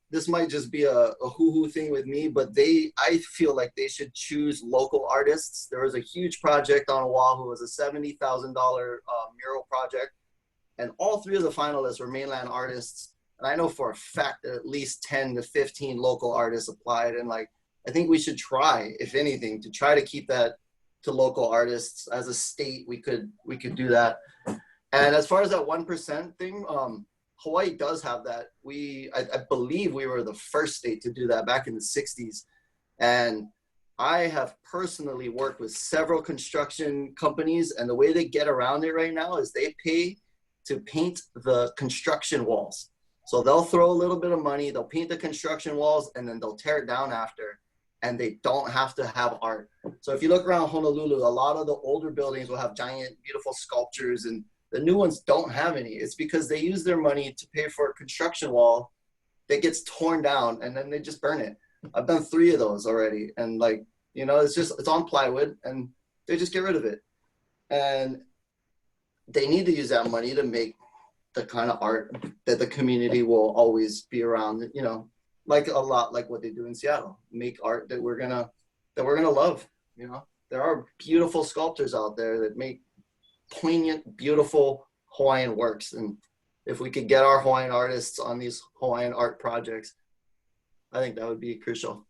this might just be a hoo-hoo thing with me, but I feel like they should choose local artists. There was a huge project on Oahu. It was a $70,000 mural project, and all three of the finalists were mainland artists. And I know for a fact that at least 10 to 15 local artists applied, and I think we should try, if anything, to try to keep that to local artists. As a state, we could do that. And as far as that 1% thing, Hawaii does have that. I believe we were the first state to do that back in the 60s. And I have personally worked with several construction companies, and the way they get around it right now is they pay to paint the construction walls. So they'll throw a little bit of money, they'll paint the construction walls, and then they'll tear it down after. And they don't have to have art. So if you look around Honolulu, a lot of the older buildings will have giant, beautiful sculptures, and the new ones don't have any. It's because they use their money to pay for a construction wall that gets torn down, and then they just burn it. I've done 3 of those already. And it's on plywood, and they just get rid of it. And they need to use that money to make the kind of art that the community will always be around, like a lot like what they do in Seattle. Make art that we're gonna love. There are beautiful sculptors out there that make poignant, beautiful Hawaiian works, and if we could get our Hawaiian artists on these Hawaiian art projects, I think that would be crucial.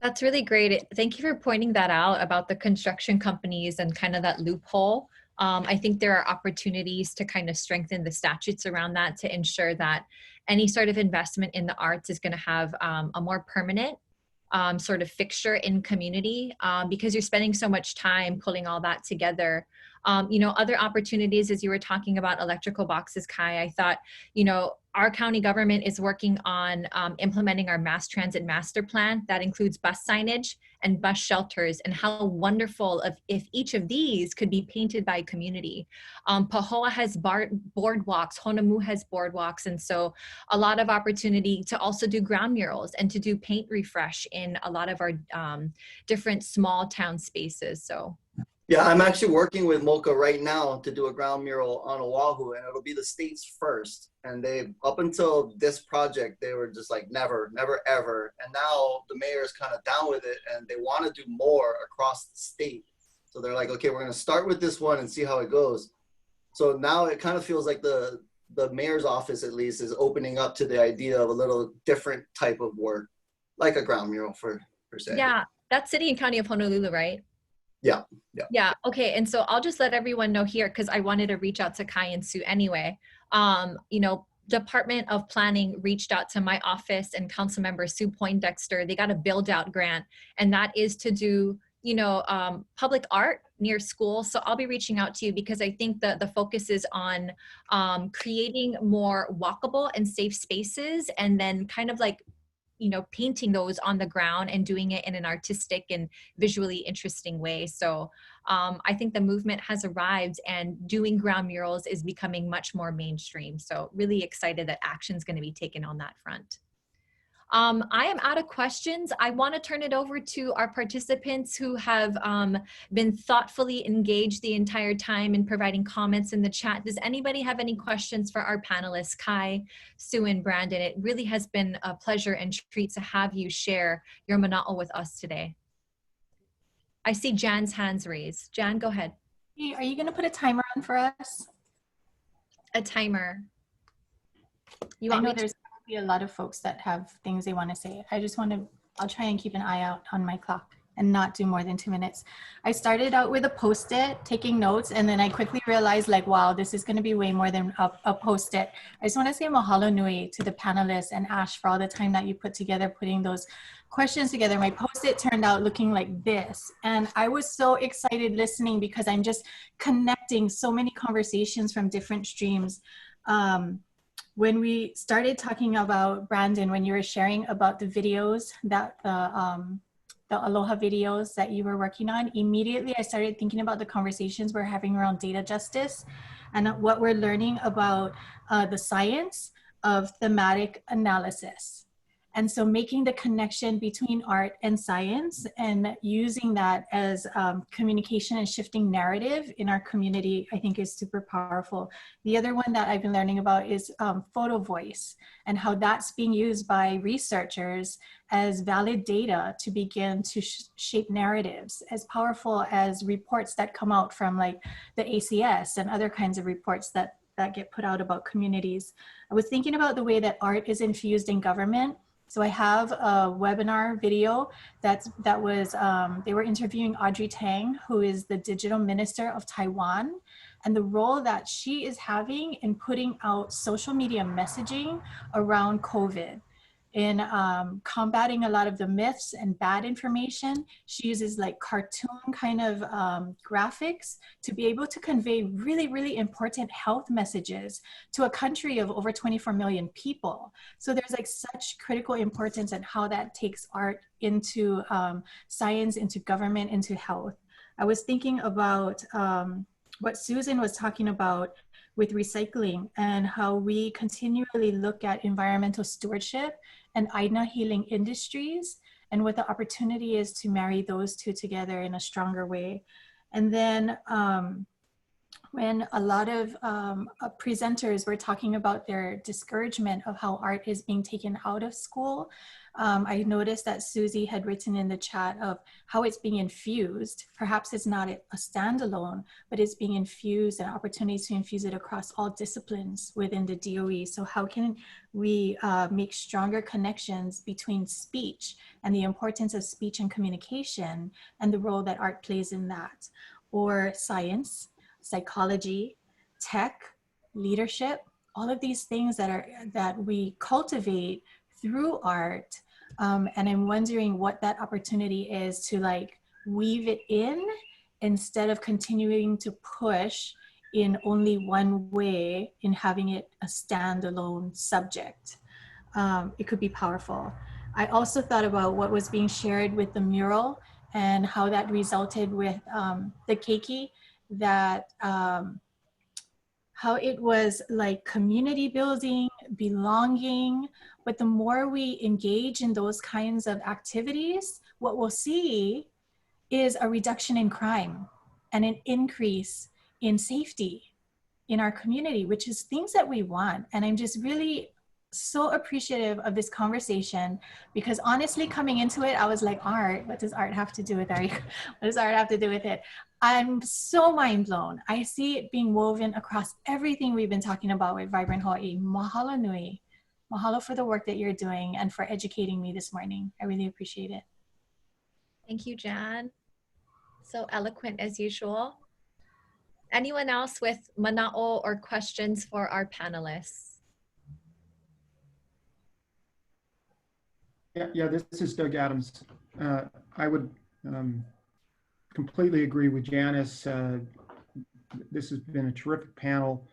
That's really great. Thank you for pointing that out about the construction companies and kind of that loophole. I think there are opportunities to kind of strengthen the statutes around that to ensure that any sort of investment in the arts is going to have a more permanent sort of fixture in community, because you're spending so much time pulling all that together. Other opportunities, as you were talking about electrical boxes, Kai, I thought, our county government is working on implementing our mass transit master plan that includes bus signage and bus shelters, and how wonderful if each of these could be painted by community. Pahoa has boardwalks, Honolulu has boardwalks, and so a lot of opportunity to also do ground murals and to do paint refresh in a lot of our different small town spaces. So. Yeah, I'm actually working with MOCA right now to do a ground mural on Oahu, and it'll be the state's first. And up until this project, they were just like, never, never, ever. And now the mayor is kind of down with it, and they want to do more across the state. So they're like, okay, we're going to start with this one and see how it goes. So now it kind of feels like the mayor's office, at least, is opening up to the idea of a little different type of work, like a ground mural per se. Yeah, that's City and County of Honolulu, right? Yeah. Okay. And so I'll just let everyone know here, because I wanted to reach out to Kai and Sue anyway. Department of Planning reached out to my office and Councilmember Sue Poindexter. They got a build out grant, and that is to do, public art near schools. So I'll be reaching out to you, because I think that the focus is on creating more walkable and safe spaces, and then kind of like painting those on the ground and doing it in an artistic and visually interesting way. So I think the movement has arrived, and doing ground murals is becoming much more mainstream. So really excited that action's going to be taken on that front. I am out of questions. I want to turn it over to our participants who have been thoughtfully engaged the entire time in providing comments in the chat. Does anybody have any questions for our panelists, Kai, Sue, and Brandon? It really has been a pleasure and treat to have you share your mana'o with us today. I see Jan's hands raised. Jan, go ahead. Hey, are you going to put a timer on for us? A timer. You I want know me to? there's probably a lot of folks that have things they want to say. I'll try and keep an eye out on my clock and not do more than 2 minutes. I started out with a Post-it, taking notes, and then I quickly realized, like, wow, this is going to be way more than a Post-it. I just want to say mahalo nui to the panelists and Ash for all the time that you put together, putting those questions together. My Post-it turned out looking like this. And I was so excited listening because I'm just connecting so many conversations from different streams. When we started talking about, Brandon, when you were sharing about the videos, that the Aloha videos that you were working on, immediately I started thinking about the conversations we're having around data justice and what we're learning about the science of thematic analysis. And so making the connection between art and science and using that as communication and shifting narrative in our community, I think is super powerful. The other one that I've been learning about is photo voice and how that's being used by researchers as valid data to begin to shape narratives as powerful as reports that come out from like the ACS and other kinds of reports that get put out about communities. I was thinking about the way that art is infused in government. So I have a webinar video they were interviewing Audrey Tang, who is the digital minister of Taiwan, and the role that she is having in putting out social media messaging around COVID. In combating a lot of the myths and bad information. She uses like cartoon kind of graphics to be able to convey really, really important health messages to a country of over 24 million people. So there's like such critical importance in how that takes art into science, into government, into health. I was thinking about what Susan was talking about with recycling and how we continually look at environmental stewardship and Aina healing industries and what the opportunity is to marry those two together in a stronger way. And then when a lot of presenters were talking about their discouragement of how art is being taken out of school, I noticed that Susie had written in the chat of how it's being infused. Perhaps it's not a standalone, but it's being infused and opportunities to infuse it across all disciplines within the DOE. So how can we make stronger connections between speech and the importance of speech and communication and the role that art plays in that? Or science, psychology, tech, leadership, all of these things that we cultivate through art. And I'm wondering what that opportunity is to like weave it in instead of continuing to push in only one way in having it a standalone subject. It could be powerful. I also thought about what was being shared with the mural and how that resulted with the keiki, that how it was like community building, belonging, but the more we engage in those kinds of activities, what we'll see is a reduction in crime and an increase in safety in our community, which is things that we want. And I'm just really so appreciative of this conversation because honestly, coming into it, I was like, art, what does art have to do with art? What does art have to do with it? I'm so mind blown. I see it being woven across everything we've been talking about with Vibrant Hawaiʻi. Mahalo nui. Mahalo for the work that you're doing and for educating me this morning. I really appreciate it. Thank you, Jan. So eloquent as usual. Anyone else with mana'o or questions for our panelists? Yeah, this is Doug Adams. I would completely agree with Janice. This has been a terrific panel.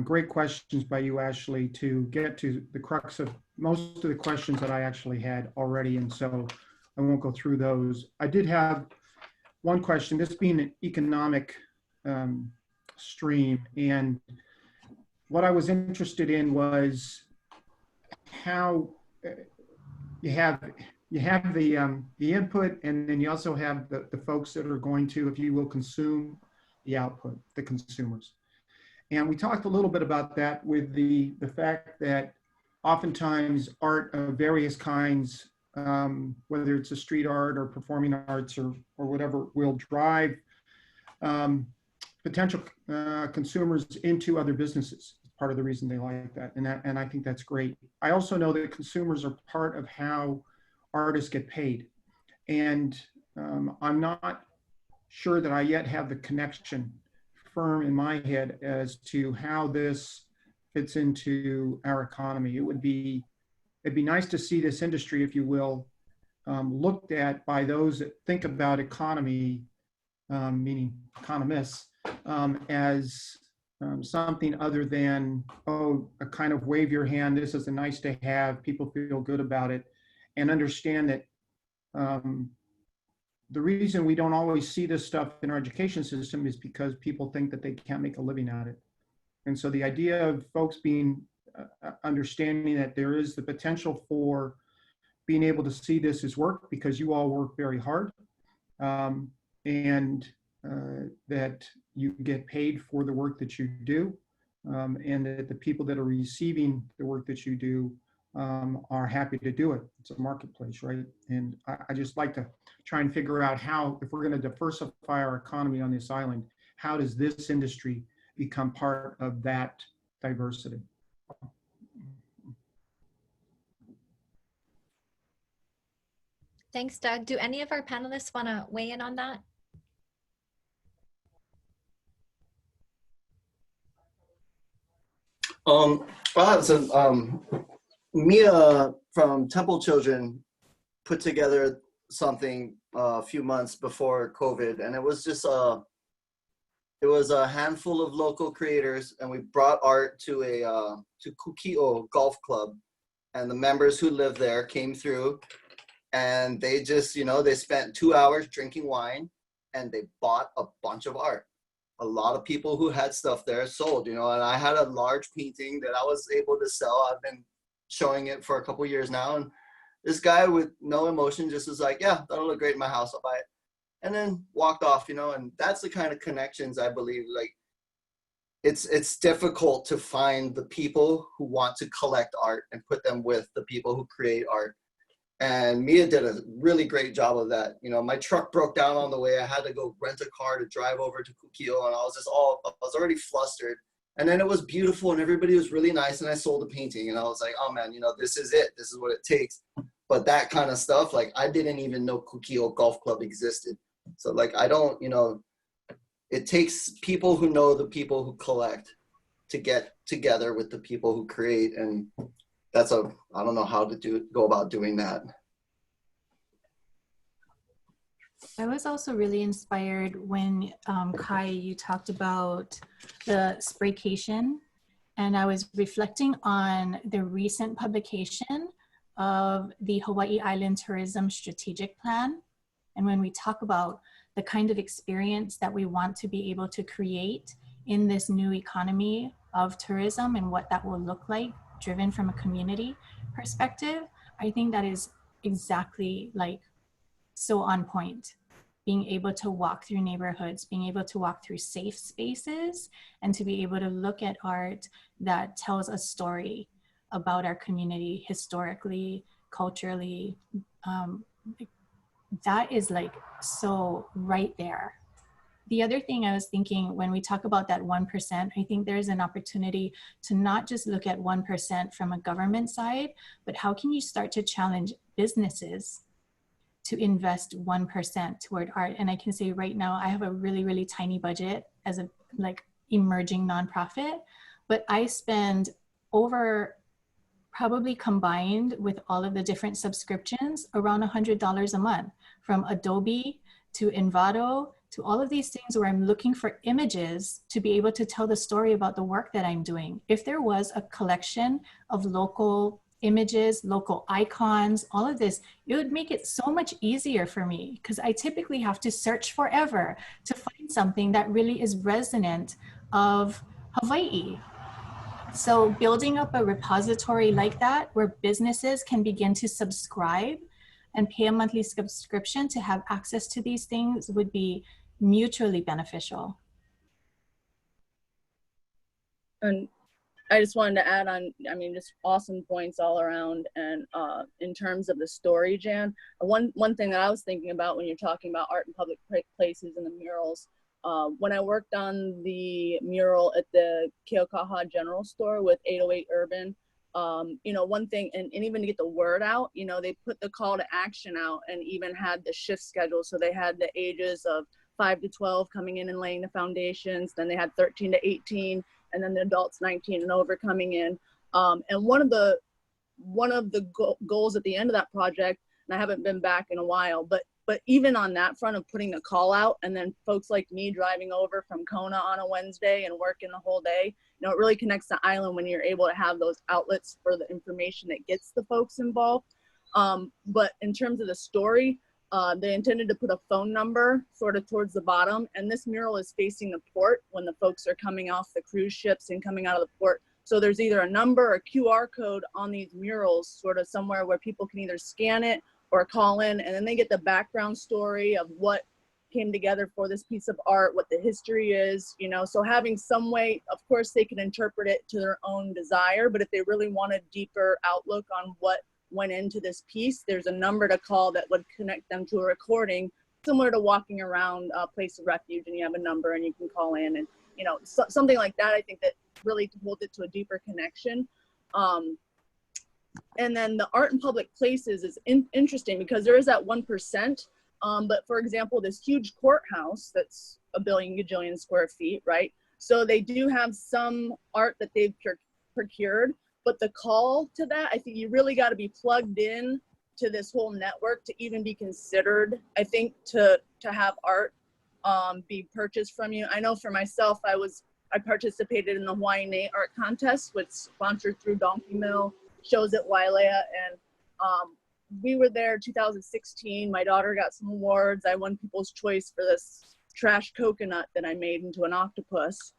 Great questions by you, Ashley, to get to the crux of most of the questions that I actually had already, and so I won't go through those. I did have one question, this being an economic stream, and what I was interested in was how you have the input, and then you also have the folks that are going to, if you will, consume the output, the consumers. And we talked a little bit about that with the fact that oftentimes art of various kinds, whether it's a street art or performing arts or whatever, will drive potential consumers into other businesses. It's part of the reason they like that. And I think that's great. I also know that consumers are part of how artists get paid. And I'm not sure that I yet have the connection firm in my head as to how this fits into our economy. It'd be nice to see this industry, if you will, looked at by those that think about economy, meaning economists, as something other than, oh, a kind of wave your hand, this is a nice to have, people feel good about it, and understand that the reason we don't always see this stuff in our education system is because people think that they can't make a living at it. And so the idea of folks being understanding that there is the potential for being able to see this as work, because you all work very hard, and that you get paid for the work that you do, and that the people that are receiving the work that you do are happy to do it. It's a marketplace, right? And I just like to try and figure out how, if we're going to diversify our economy on this island, how does this industry become part of that diversity? Thanks, Doug. Do any of our panelists want to weigh in on that? Mia from Temple Children put together something a few months before COVID, and it was just a handful of local creators, and we brought art to to Kukio Golf Club, and the members who live there came through, and they just, they spent 2 hours drinking wine, and they bought a bunch of art. A lot of people who had stuff there sold, and I had a large painting that I was able to sell. I've been showing it for a couple years now, and this guy with no emotion just was like, yeah, that'll look great in my house, I'll buy it, and then walked off. And that's the kind of connections I believe, like, it's difficult to find the people who want to collect art and put them with the people who create art. And Mia did a really great job of that. My truck broke down on the way. I had to go rent a car to drive over to Kukio, and I was already flustered. And then it was beautiful, and everybody was really nice, and I sold a painting, and I was like, oh man, this is it. This is what it takes. But that kind of stuff, like, I didn't even know Kukio Golf Club existed. So, like, I don't, it takes people who know the people who collect to get together with the people who create, and I don't know how to go about doing that. I was also really inspired when, Kai, you talked about the spraycation, and I was reflecting on the recent publication of the Hawaii Island Tourism Strategic Plan. And when we talk about the kind of experience that we want to be able to create in this new economy of tourism and what that will look like, driven from a community perspective, I think that is exactly like so on point. Being able to walk through neighborhoods, being able to walk through safe spaces, and to be able to look at art that tells a story about our community historically, culturally. That is like so right there. The other thing I was thinking when we talk about that 1%, I think there's an opportunity to not just look at 1% from a government side, but how can you start to challenge businesses to invest 1% toward art? And I can say right now, I have a really, really tiny budget as a emerging nonprofit, but I spend over, probably combined with all of the different subscriptions, around $100 a month, from Adobe to Envato to all of these things where I'm looking for images to be able to tell the story about the work that I'm doing. If there was a collection of local images, local icons, all of this, it would make it so much easier for me, because I typically have to search forever to find something that really is resonant of Hawaii. So building up a repository like that, where businesses can begin to subscribe and pay a monthly subscription to have access to these things, would be mutually beneficial. And I just wanted to add on, I mean, just awesome points all around. And in terms of the story, Jan, one thing that I was thinking about when you're talking about art in public places and the murals, when I worked on the mural at the Keaukaha General Store with 808 Urban, you know, one thing, and even to get the word out, you know, they put the call to action out and even had the shift schedule. So they had the ages of 5 to 12 coming in and laying the foundations. Then they had 13 to 18, and then the adults 19 and over coming in. And one of the goals at the end of that project, and I haven't been back in a while, but even on that front of putting the call out, and then folks like me driving over from Kona on a Wednesday and working the whole day, you know, it really connects the island when you're able to have those outlets for the information that gets the folks involved. But in terms of the story, they intended to put a phone number sort of towards the bottom, and this mural is facing the port when the folks are coming off the cruise ships and coming out of the port. So there's either a number or QR code on these murals, sort of somewhere where people can either scan it or call in, and then they get the background story of what came together for this piece of art, what the history is, you know. So having some way, of course, they can interpret it to their own desire, but if they really want a deeper outlook on what went into this piece, there's a number to call that would connect them to a recording, similar to walking around a place of refuge and you have a number and you can call in, and, you know, something like that. I think that really holds it to a deeper connection. And then the art in public places is interesting because there is that 1%. But for example, this huge courthouse that's a billion gajillion square feet, right? So they do have some art that they've procured, but the call to that, I think you really got to be plugged in to this whole network to even be considered, I think, to have art be purchased from you. I know for myself, I participated in the Hawaiʻi Art Contest, which sponsored through Donkey Mill, shows at Wailea, and we were there 2016. My daughter got some awards. I won People's Choice for this trash coconut that I made into an octopus.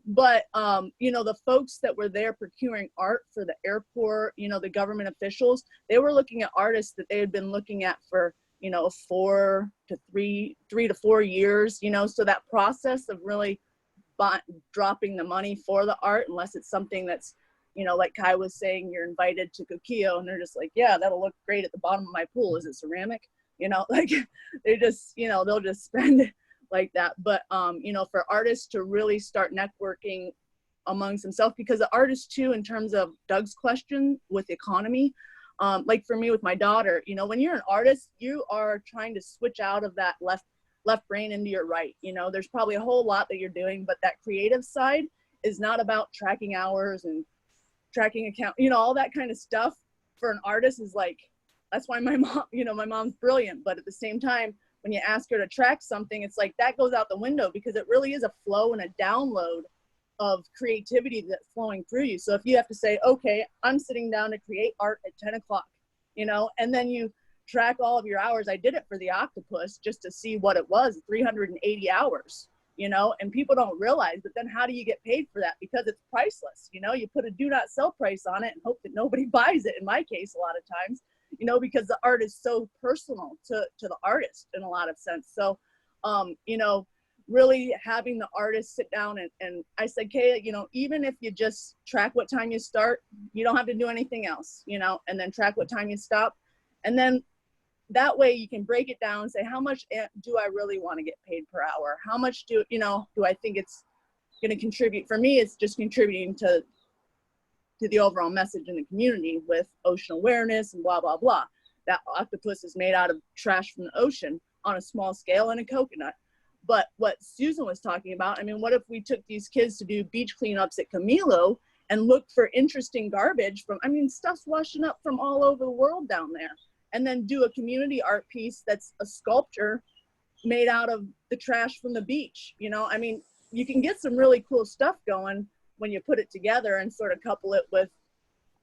But you know, the folks that were there procuring art for the airport, you know, the government officials, they were looking at artists that they had been looking at for, you know, 3 to 4 years, you know. So that process of really dropping the money for the art, unless it's something that's, you know, like Kai was saying, you're invited to Kukio and they're just like, yeah, that'll look great at the bottom of my pool. Is it ceramic? You know, like they just, you know, they'll just spend it like that. But, you know, for artists to really start networking amongst themselves, because the artists too, in terms of Doug's question with economy, like for me with my daughter, you know, when you're an artist, you are trying to switch out of that left brain into your right. You know, there's probably a whole lot that you're doing, but that creative side is not about tracking hours and tracking account, you know, all that kind of stuff. For an artist is like, that's why my mom, you know, my mom's brilliant, but at the same time, when you ask her to track something, it's like that goes out the window, because it really is a flow and a download of creativity that's flowing through you. So if you have to say, okay, I'm sitting down to create art at 10 o'clock, you know, and then you track all of your hours. I did it for the octopus just to see what it was, 380 hours, you know, and people don't realize, but then how do you get paid for that? Because it's priceless. You know, you put a do not sell price on it and hope that nobody buys it. In my case, a lot of times, you know, because the art is so personal to the artist in a lot of sense. So, you know, really having the artist sit down and I said, Kay, you know, even if you just track what time you start, you don't have to do anything else, you know, and then track what time you stop. And then that way you can break it down and say, how much do I really want to get paid per hour? How much do I think it's going to contribute? For me, it's just contributing to the overall message in the community with ocean awareness and blah, blah, blah. That octopus is made out of trash from the ocean on a small scale and a coconut. But what Susan was talking about, I mean, what if we took these kids to do beach cleanups at Camilo and look for interesting garbage from, I mean, stuff's washing up from all over the world down there. And then do a community art piece that's a sculpture made out of the trash from the beach. You know, I mean, you can get some really cool stuff going when you put it together and sort of couple it with,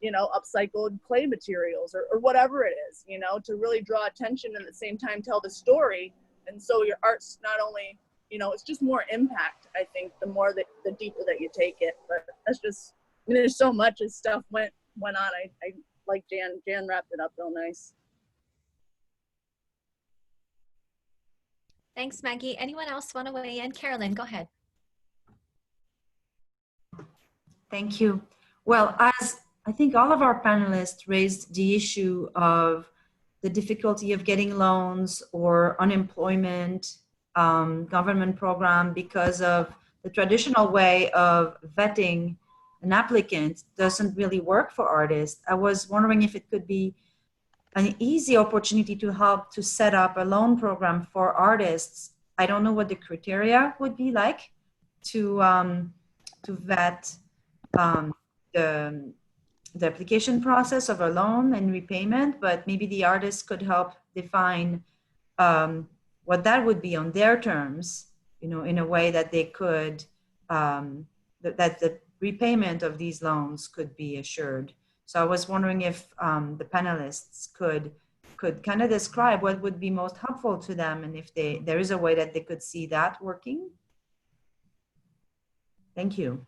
you know, upcycled clay materials or whatever it is, you know, to really draw attention and at the same time tell the story. And so your art's not only, you know, it's just more impact, I think, the more that, the deeper that you take it. But that's just, I mean, there's so much as stuff went on. I like Jan wrapped it up real nice. Thanks, Maggie. Anyone else want to weigh in? Carolyn, go ahead. Thank you. Well, as I think all of our panelists raised the issue of the difficulty of getting loans or unemployment, government program, because of the traditional way of vetting an applicant doesn't really work for artists. I was wondering if it could be an easy opportunity to help to set up a loan program for artists. I don't know what the criteria would be like to vet the application process of a loan and repayment, but maybe the artists could help define what that would be on their terms, you know, in a way that they could, that the repayment of these loans could be assured. So I was wondering if the panelists could kind of describe what would be most helpful to them and if there is a way that they could see that working. Thank you.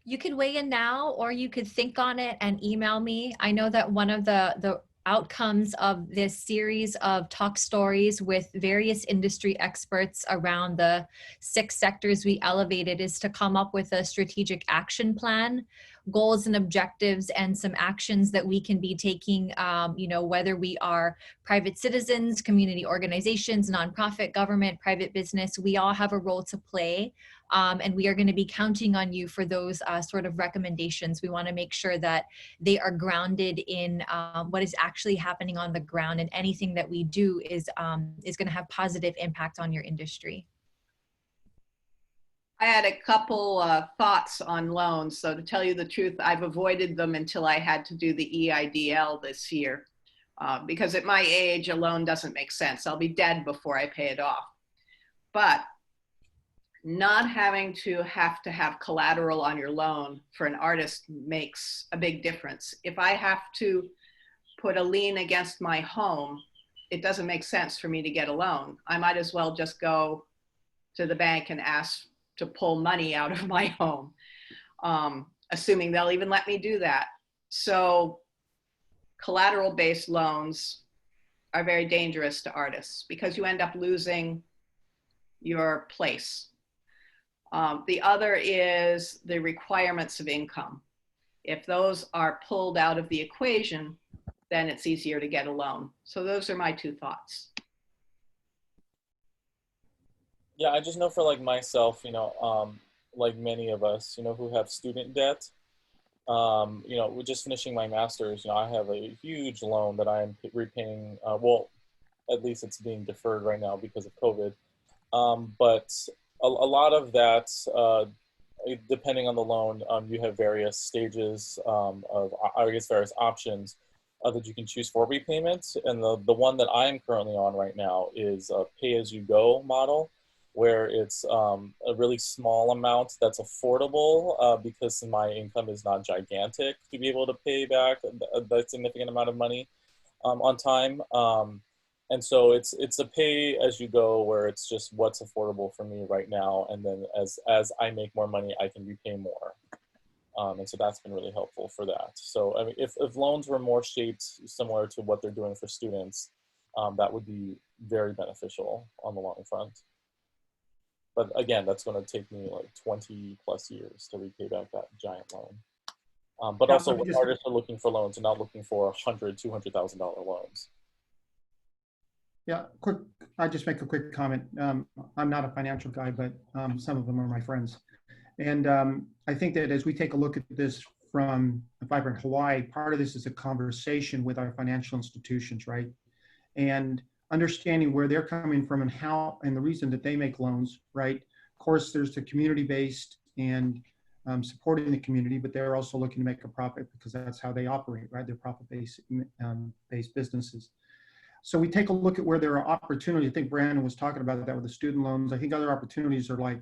You could weigh in now, or you could think on it and email me. I know that one of the outcomes of this series of talk stories with various industry experts around the 6 sectors we elevated is to come up with a strategic action plan, goals and objectives, and some actions that we can be taking, you know, whether we are private citizens, community organizations, nonprofit, government, private business, we all have a role to play. And we are going to be counting on you for those sort of recommendations. We want to make sure that they are grounded in what is actually happening on the ground, and anything that we do is going to have positive impact on your industry. I had a couple thoughts on loans. So to tell you the truth, I've avoided them until I had to do the EIDL this year. Because at my age, a loan doesn't make sense. I'll be dead before I pay it off. But not having to have collateral on your loan for an artist makes a big difference. If I have to put a lien against my home, it doesn't make sense for me to get a loan. I might as well just go to the bank and ask to pull money out of my home, assuming they'll even let me do that. So collateral-based loans are very dangerous to artists because you end up losing your place. The other is the requirements of income. If those are pulled out of the equation, then it's easier to get a loan. So those are my 2 thoughts. Yeah, I just know for like myself, you know, like many of us, you know, who have student debt, you know, we're just finishing my master's, you know, I have a huge loan that I am repaying, well, at least it's being deferred right now because of COVID. But a lot of that, depending on the loan, you have various stages of, I guess, various options that you can choose for repayment. And the one that I am currently on right now is a pay-as-you-go model, where it's a really small amount that's affordable because my income is not gigantic to be able to pay back that significant amount of money on time. And so it's a pay as you go, where it's just what's affordable for me right now. And then as I make more money, I can repay more. And so that's been really helpful for that. So I mean, if loans were more shaped similar to what they're doing for students, that would be very beneficial on the long front. But again, that's going to take me like 20 plus years to repay back that giant loan. But also when artists are looking for loans and not looking for $100,000, $200,000 loans. Yeah, I just make a quick comment. I'm not a financial guy, but some of them are my friends. And I think that as we take a look at this from Vibrant Hawaii, part of this is a conversation with our financial institutions, right? And understanding where they're coming from and how, and the reason that they make loans, right? Of course, there's the community-based and supporting the community, but they're also looking to make a profit because that's how they operate, right? They're profit-based based businesses. So we take a look at where there are opportunities. I think Brandon was talking about that with the student loans. I think other opportunities are like,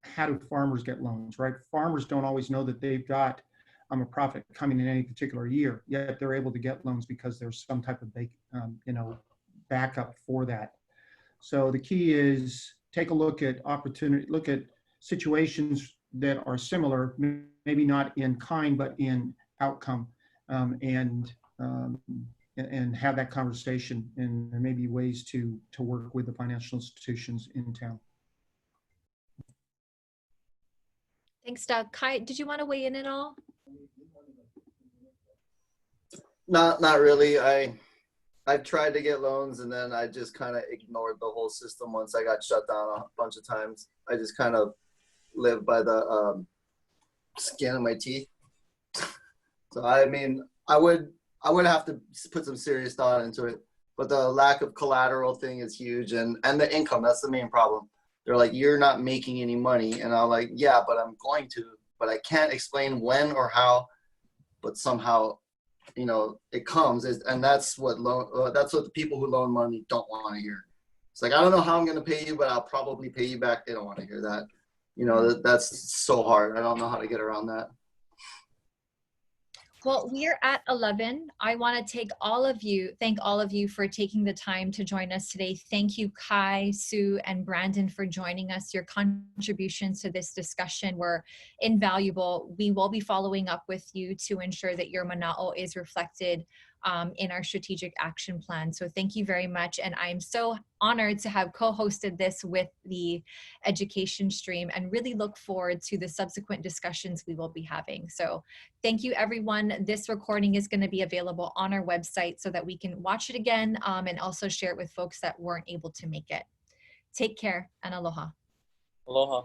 how do farmers get loans, right? Farmers don't always know that they've got a profit coming in any particular year, yet they're able to get loans because there's some type of backup for that. So the key is take a look at opportunity, look at situations that are similar, maybe not in kind, but in outcome, and have that conversation. And there may be ways to work with the financial institutions in town. Thanks, Doug. Kai, did you want to weigh in at all? Not really. I've tried to get loans and then I just kind of ignored the whole system once I got shut down a bunch of times. I just kind of live by the skin of my teeth. So I mean, I would have to put some serious thought into it. But the lack of collateral thing is huge, and the income, that's the main problem. They're like, you're not making any money, and I'm like, yeah, but I'm going to, but I can't explain when or how, but somehow, you know, it comes, and that's what the people who loan money don't want to hear. It's like, I don't know how I'm going to pay you, but I'll probably pay you back. They don't want to hear that. You know, that's so hard. I don't know how to get around that. Well, we are at 11. I want to thank all of you for taking the time to join us today. Thank you, Kai, Sue, and Brandon for joining us. Your contributions to this discussion were invaluable. We will be following up with you to ensure that your mana'o is reflected in our strategic action plan. So thank you very much. And I'm so honored to have co-hosted this with the education stream and really look forward to the subsequent discussions we will be having. So thank you, everyone. This recording is going to be available on our website so that we can watch it again and also share it with folks that weren't able to make it. Take care and aloha. Aloha.